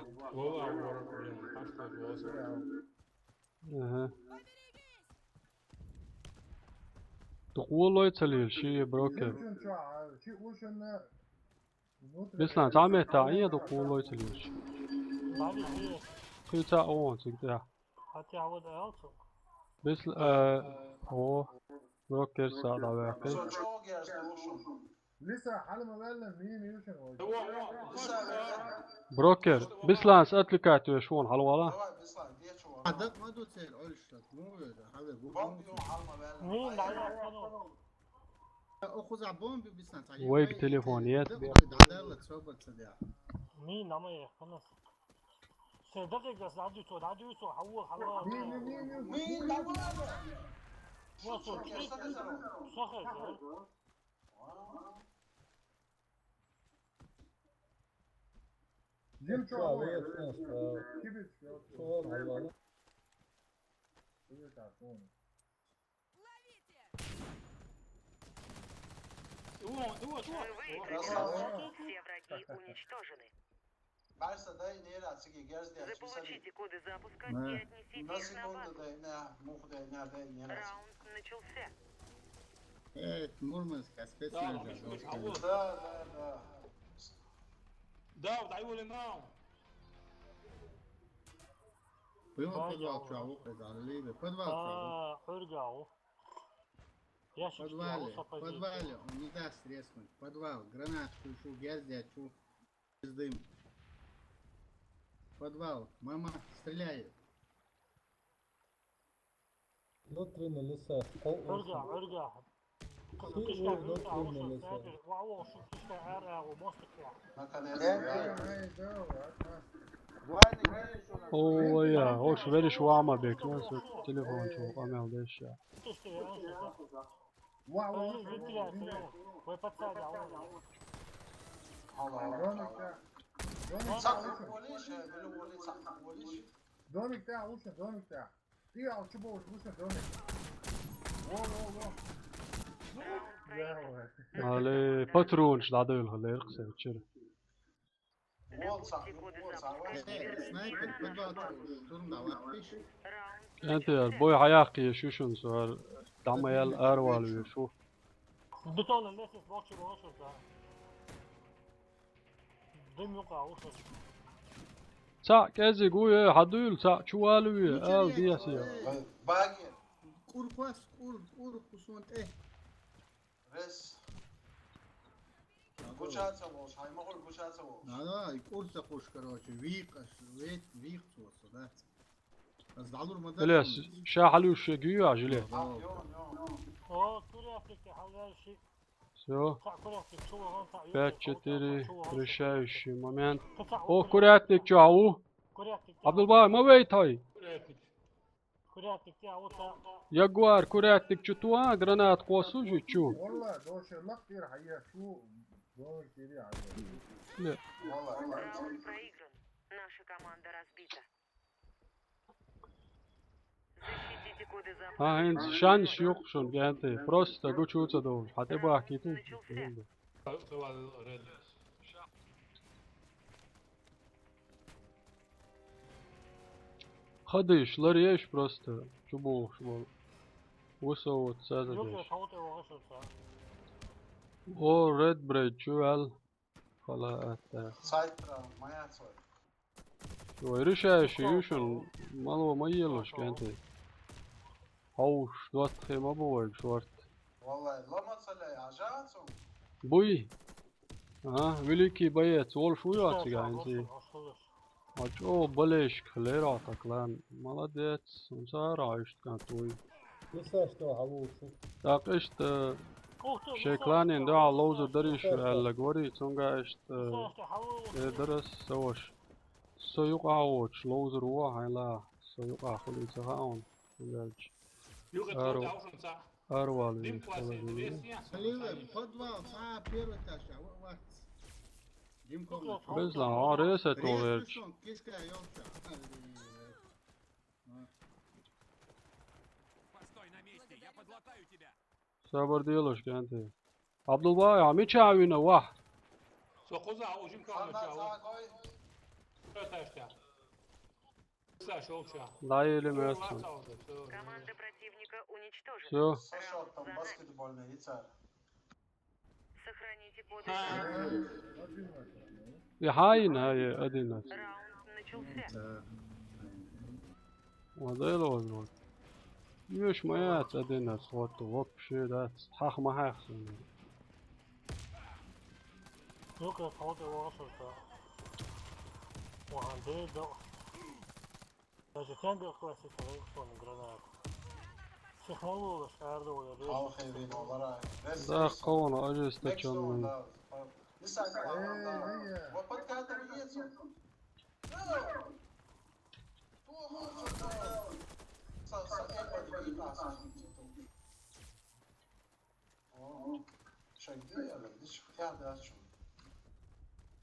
تقول له يتسليل شي بروكر بسلان تعمل تعيين تقول له يتسليل شي خيتا اون تقدر
حتى يعود ألتو
بس هو بروكر ساعد على
لسه حال ما بلم مين يوشن
بروكر بسلان سألت لك كاتو شلون حلوة
عدد ما دوت العلش مو هذا
مين
أخذ عبون بسلان
ويك تليفونيات
مين نعمل خلاص دقيقة عديتو حول حلوة
مين
وصل صخر
جيم شو كيف شو
Все враги уничтожены. Заполучите коды запуска и отнесите их на базу. Раунд начался.
Мурманск, специально.
Да, ضيعوا لي معهم.
وين подвал чаву предали, подвал чаву.
ارجعوا.
подвале, он не даст треснуть. Подвал, гранат, шу, герзя, шу, без дым. Подвал, мама, стреляет.
نطرنا لسه
ارجع
اوه يا هوش فيري شو عمل بيك ناس التليفون شو عمل ليش يا
دونك بتاع وش دونك بتاع ايه شوفوا وش دونك
على باترون شو العدو خليه يرقص تشير انت البوي حياقي شو شو سؤال دعم يال اروال ويشوف
بتقول الناس ماتش بوصل دم يقع وصل
سا كازي قوي حدول سا شوالوي دياسيا
باقي
كور كواس كور خصوصا ايه
بس كوشات سووش هاي ما اقول كوشات سووش
لا يقول سقوش كروش ويق توصل ده بس ضعلوا المدرسة
ليش شاحلو شقيو عجلي
كوريا افريقيا حول شيء
شو 5-4 решающий момент о курятник чау عبد الباقي ما بيت هاي
Курятник тебя вот
Ягуар, курятник чутуа, гранат косу чу.
والله دوش الله كتير حقيقة شو دور كتير
لا.
Раунд проигран. Наша команда разбита. Защитите коды запуска.
هند شانش يقشون جانتي بروستا قو شو تدور حتى بقى حكيتو خديش لريش بروستا شو بول وصوت سازدش او ريد بريد شو هل خلا
سايترا ما يعصر
شو يرشاش يوشن مالو ما يلوش جانتي هوش دوت خيمة بوي شورت
والله لما تصلي عجاتهم
بوي великий боец Wolf уйдёт ганзи а чё болеешь клерата клан молодец он сараешь кантуй так что شكلاني ده على لوزر دريش على جوري تونجا اشت درس سوش سويق عوش لوزر واحد لا سويق خلي تهاون تونجاش أروالي بزلا عارسة تولرش صبر ديلوش كانتي عبد الله عم يتشاوينا واحد
سوقوزا وجيم كان
لا يلي ميرسون
Команда противника уничтожена.
Всё.
Там баскетбольный яйца.
Сохраните коды запуска.
يحاين هاي أديناس
Раунд начался.
وهذا لوز مش ميات أديناس واتو وبشي دات حاخ ما حاخسن
يوكا تحوطي وصلت وعندي دو لازم تنبي كويسة تغيرون جرانات سيخنولو بشعر دو يا
الله خيرين والله
ده قونا أجلس تجنن
لسه وقد كانت ميتهم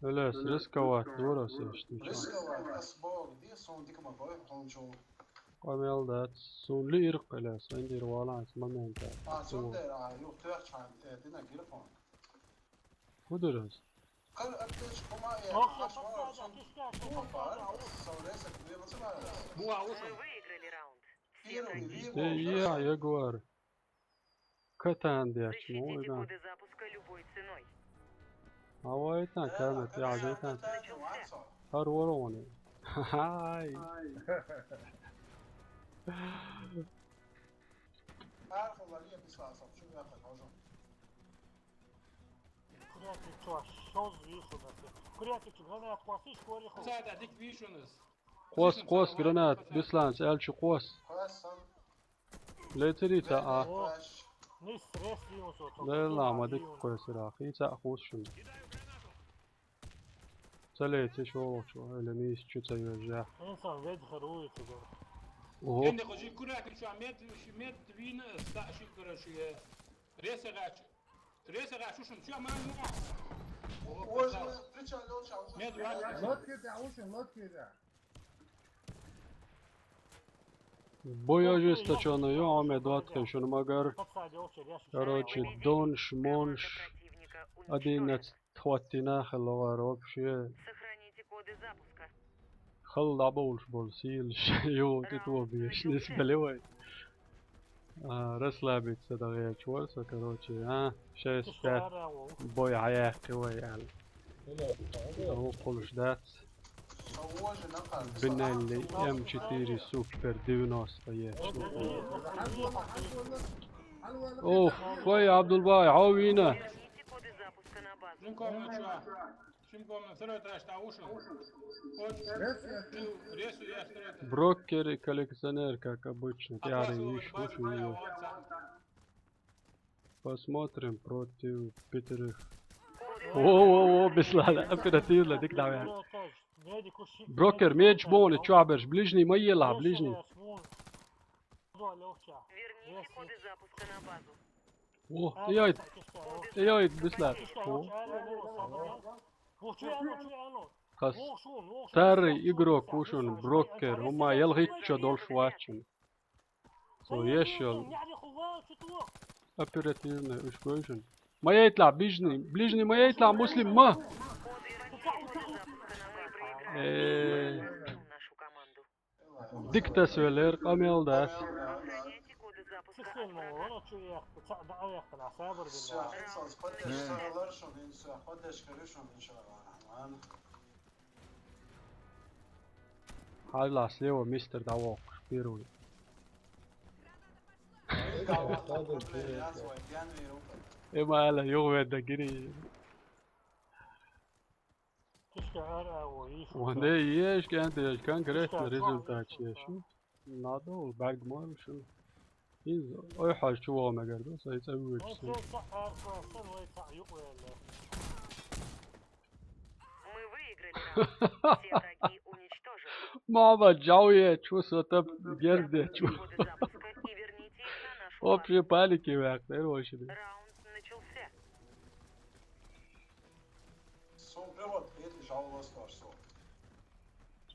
Öyle riskovать doğru seçtim.
Riskovать asbog diye son dikma boy honjo.
Qamel dat sonli irq qala sandir wala ismamenta.
Son der yok tör çan dina telefon.
Kuduruz.
Qal abdesh kuma ya.
Вы выиграли раунд.
Я Ягуар. Katan diye
Защитите
açma.
коды запуска любой ценой.
Havaytan kamet ya zaten. Har waroni. Hay.
Arxolarga bislasa, shu yoqqa hozir.
Курятник чё, шоз вишу на ты. Курятник гранат хватишь, кори ху.
ساعد ديك فيشونس
قوس granat bislans elçi qos. Letri ta.
Не стресс виусу.
لا ما ديك قوس راخي تا خوش شون. سليت شو لميس شو تيوجع.
إنسان ويد خروي كده.
وهو
عندك وجي كراك شو ميت فين استاشي كراشي ريس غاش شو ما
لوت كده عوشن لوت كده
боя жесточено аме двадцать шон магар. Короче, донш монш 11 хватина хловар вообще.
Сохраните коды запуска.
خل لعبولش بولسيل يو تتو بيش نسبة لوي رس لعبة صدقية شوالسة كروتشي شاي ستات بوي عياق قوي يعني هو قولش دات بنا اللي M4 سوبر ديونوس طيب اوف خوي عبد الباي عاوينا Брокер и коллекционер, как обычно. Посмотрим против пятерых. О, беслала, оперативно, дик давай. Брокер, меч боли, чё оберж, ближний, мой ела, ближний.
Молодой легче.
Верните коды запуска на базу.
О, тияйт бисlar. Kas старый игрок ушон брокер, ума ялгитчо долшвачен. So يشل оперативно ушкойшен. ما يطلع ближний ما يطلع مسلم ما. Dikta söyler kameldas. Hala слева мистер Давок первый. Ema hala yok verdi giri. Вон есть конкретный результат شو نادو بعد ما شو اي حاجة شو هو ما قال بس يسوي
Мы выиграли раунд. Все враги уничтожены.
ماما جاوية شو سوتب جردة شو
Коды запуска и верните их на нашу базу.
общие паники век ده واش ده
Раунд начался.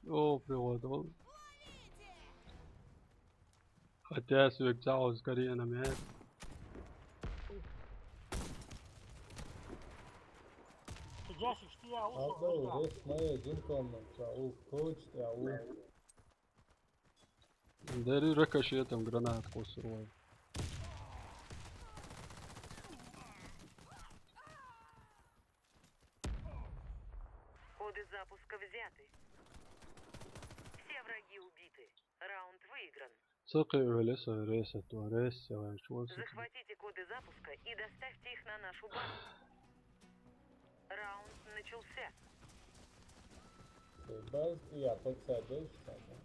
او بريغودول хотя سويك جاو скорее انا مات
Abla res maya ginkomna čau coach čau.
Дари рикошетом гранатку сырой.
Коды запуска взяты. Все враги убиты. Раунд выигран.
سقي ولسه ريست وريس وشو
Захватите коды запуска и доставьте их на нашу базу. Раунд начался.
Baz ja podsēdēšu tādā.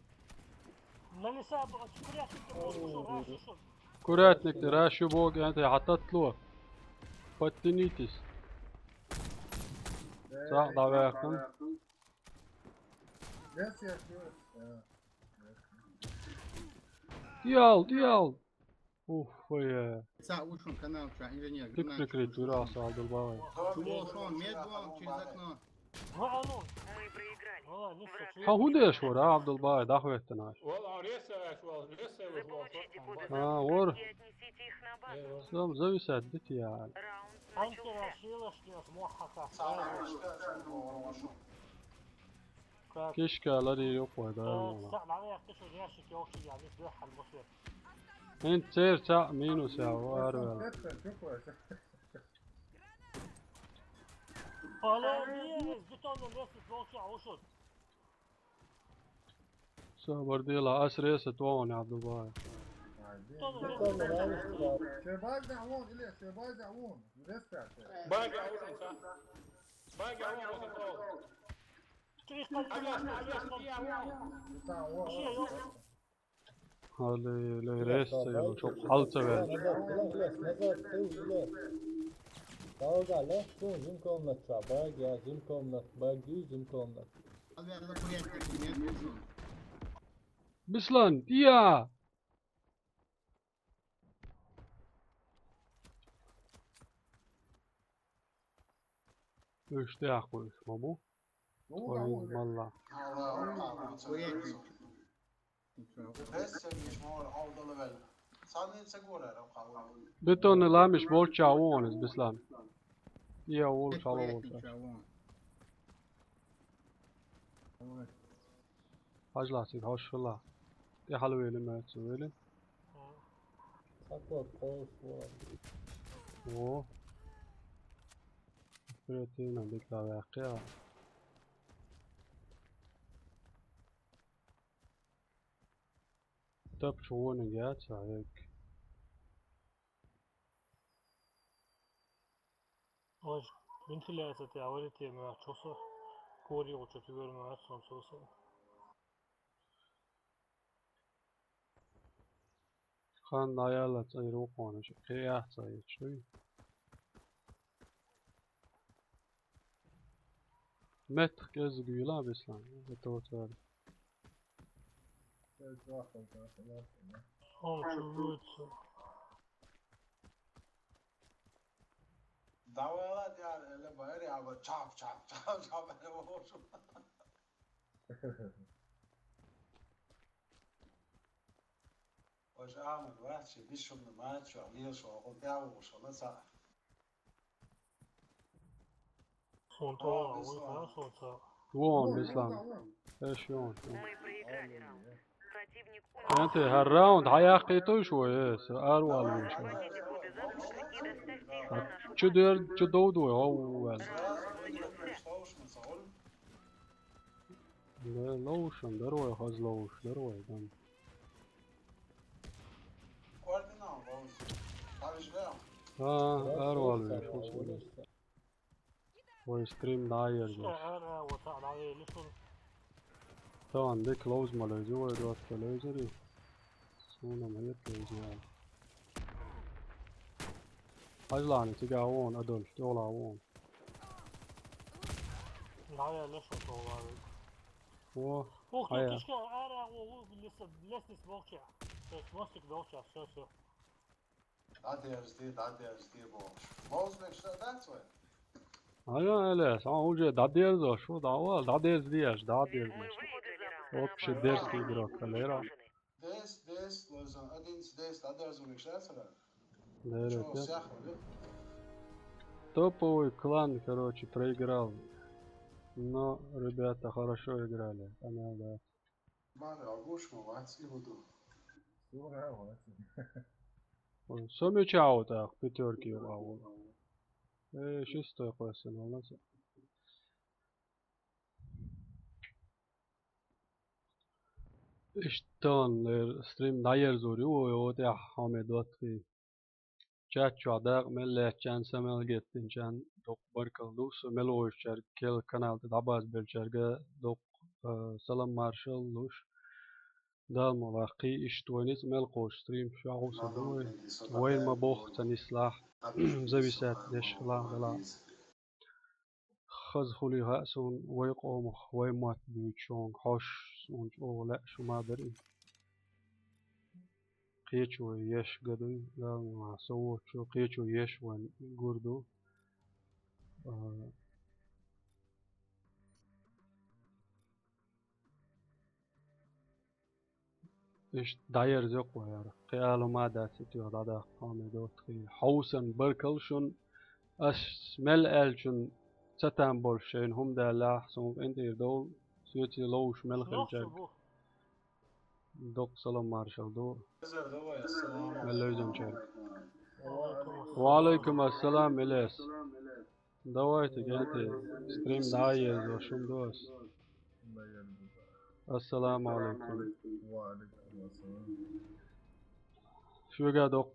كراتنك تراشو بوق انت حطت له فتنيتس صح ضواقم ديال اوف ويا
ساعة وشون канал, что инженер.
تكريت وراس عبد الباقي
Шон, медвом через окно.
Мы проиграли.
ها هو ليش ورا عبد الباقي دخوتنا
Заполучите коды
ور
запуска и отнесите их на базу.
سلام زوي سدت يا
Раунд начался.
كشكالري يوق ودا انت سير تاع مينو ساعة واربع صبر ديلا اسري ستوان يا عبد الباقي
شباب دعوون إليه شباب دعوون ودفع
باقي عوشن صح؟ باقي عوشن
هذا ليريس شوف حالته بعد
Dalga left go zimkomnat çabag ya zimkomnat bagi zimkomnat.
بسلان يا ايش تاخذ مامو والله بتون لا مش بول تشاوون بسلان يا وول شالوش هاجلاتي هاش والله يا حلوة لما تسوي
Sakla koş var.
اوه بريتينا بيطلع واقع طب شو نجات هيك
Oj, ventilator jag var lite med att så går det åt att göra med att så.
خان دايالا تصيرو قوانا شو قياح تصير شوي متر كز قيلا بسلام بتوتر
دعوات يعني اللي بقري عم تشاب تشاب تشاب تشاب انا بقول شو وش اعمل واحد شي بيشو من المات شو عليه شو قطعه وشو مسح
وون بيسلام ايش وون انت هالراوند حياقيتو شوي اروال شوي شو دير شو دودو هو لوشن دروي خز لوش دروي دم اروال شو اسمه هو ستريم داير طبعا دي كلوز مال جوا دوت كلوزري سونا ما يطلع يعني هجلاني تقاوون ادول تقلاوون
لا ليش تقول
هو
اوكي
هيا
كيش انا لسه بوكيا ماسك بوكيا شو
عادي بوش موز مش that's way
هيا ليش هو جد دادير شو داوال دادير ديش دادير اوبش ديرسكي دروك ليرا
This was один здесь, да, замечательно.
Что
сяхнули?
Топовый клан, короче, проиграл. Но ребята хорошо играли. Она, да. Что меча так, пятерки у шестой класс, у нас. İşten stream dayer zoru o da Ahmet Vatki. Chat çadak mellet can semel gittin can dok barkaldu semel oyşar kel kanalda dabaz belçerge dok salam marshal luş dal ملاقي اشتوانيس مل قوش ستريم شاو صدوي وين ما بوخ تنسلاح زبيسات دش خلاص لا خز خلي هاسون ويقوم ويمات بيتشون حش سونج او لا شو ما دري قيچو يش قدوي لا ما سوو شو قيچو يش وان قردو إيش داير زقوا يا رح قيالو ما داتت يا دادا قامي دوت خي حوسن بركلشون أش مل ألشون ستان بولشين هم دا لا سوق انت يدول سيوتي لوش ملخ الجاك دوق سلام مارشال دو ملوزم شارك وعليكم السلام إليس دويتك انت ستريم داير وشوم دوس السلام عليكم شو قادوق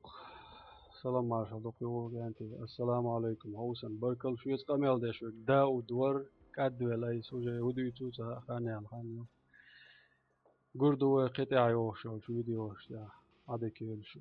سلام مارشال دوق يوغ انت السلام عليكم حوسن بركل شو يسقميل دي شو دا ودور كادو الاي سوجي ودو يتوتا خاني الخانيو قردو قطع يوش شو فيديوش دا عادي كيل شو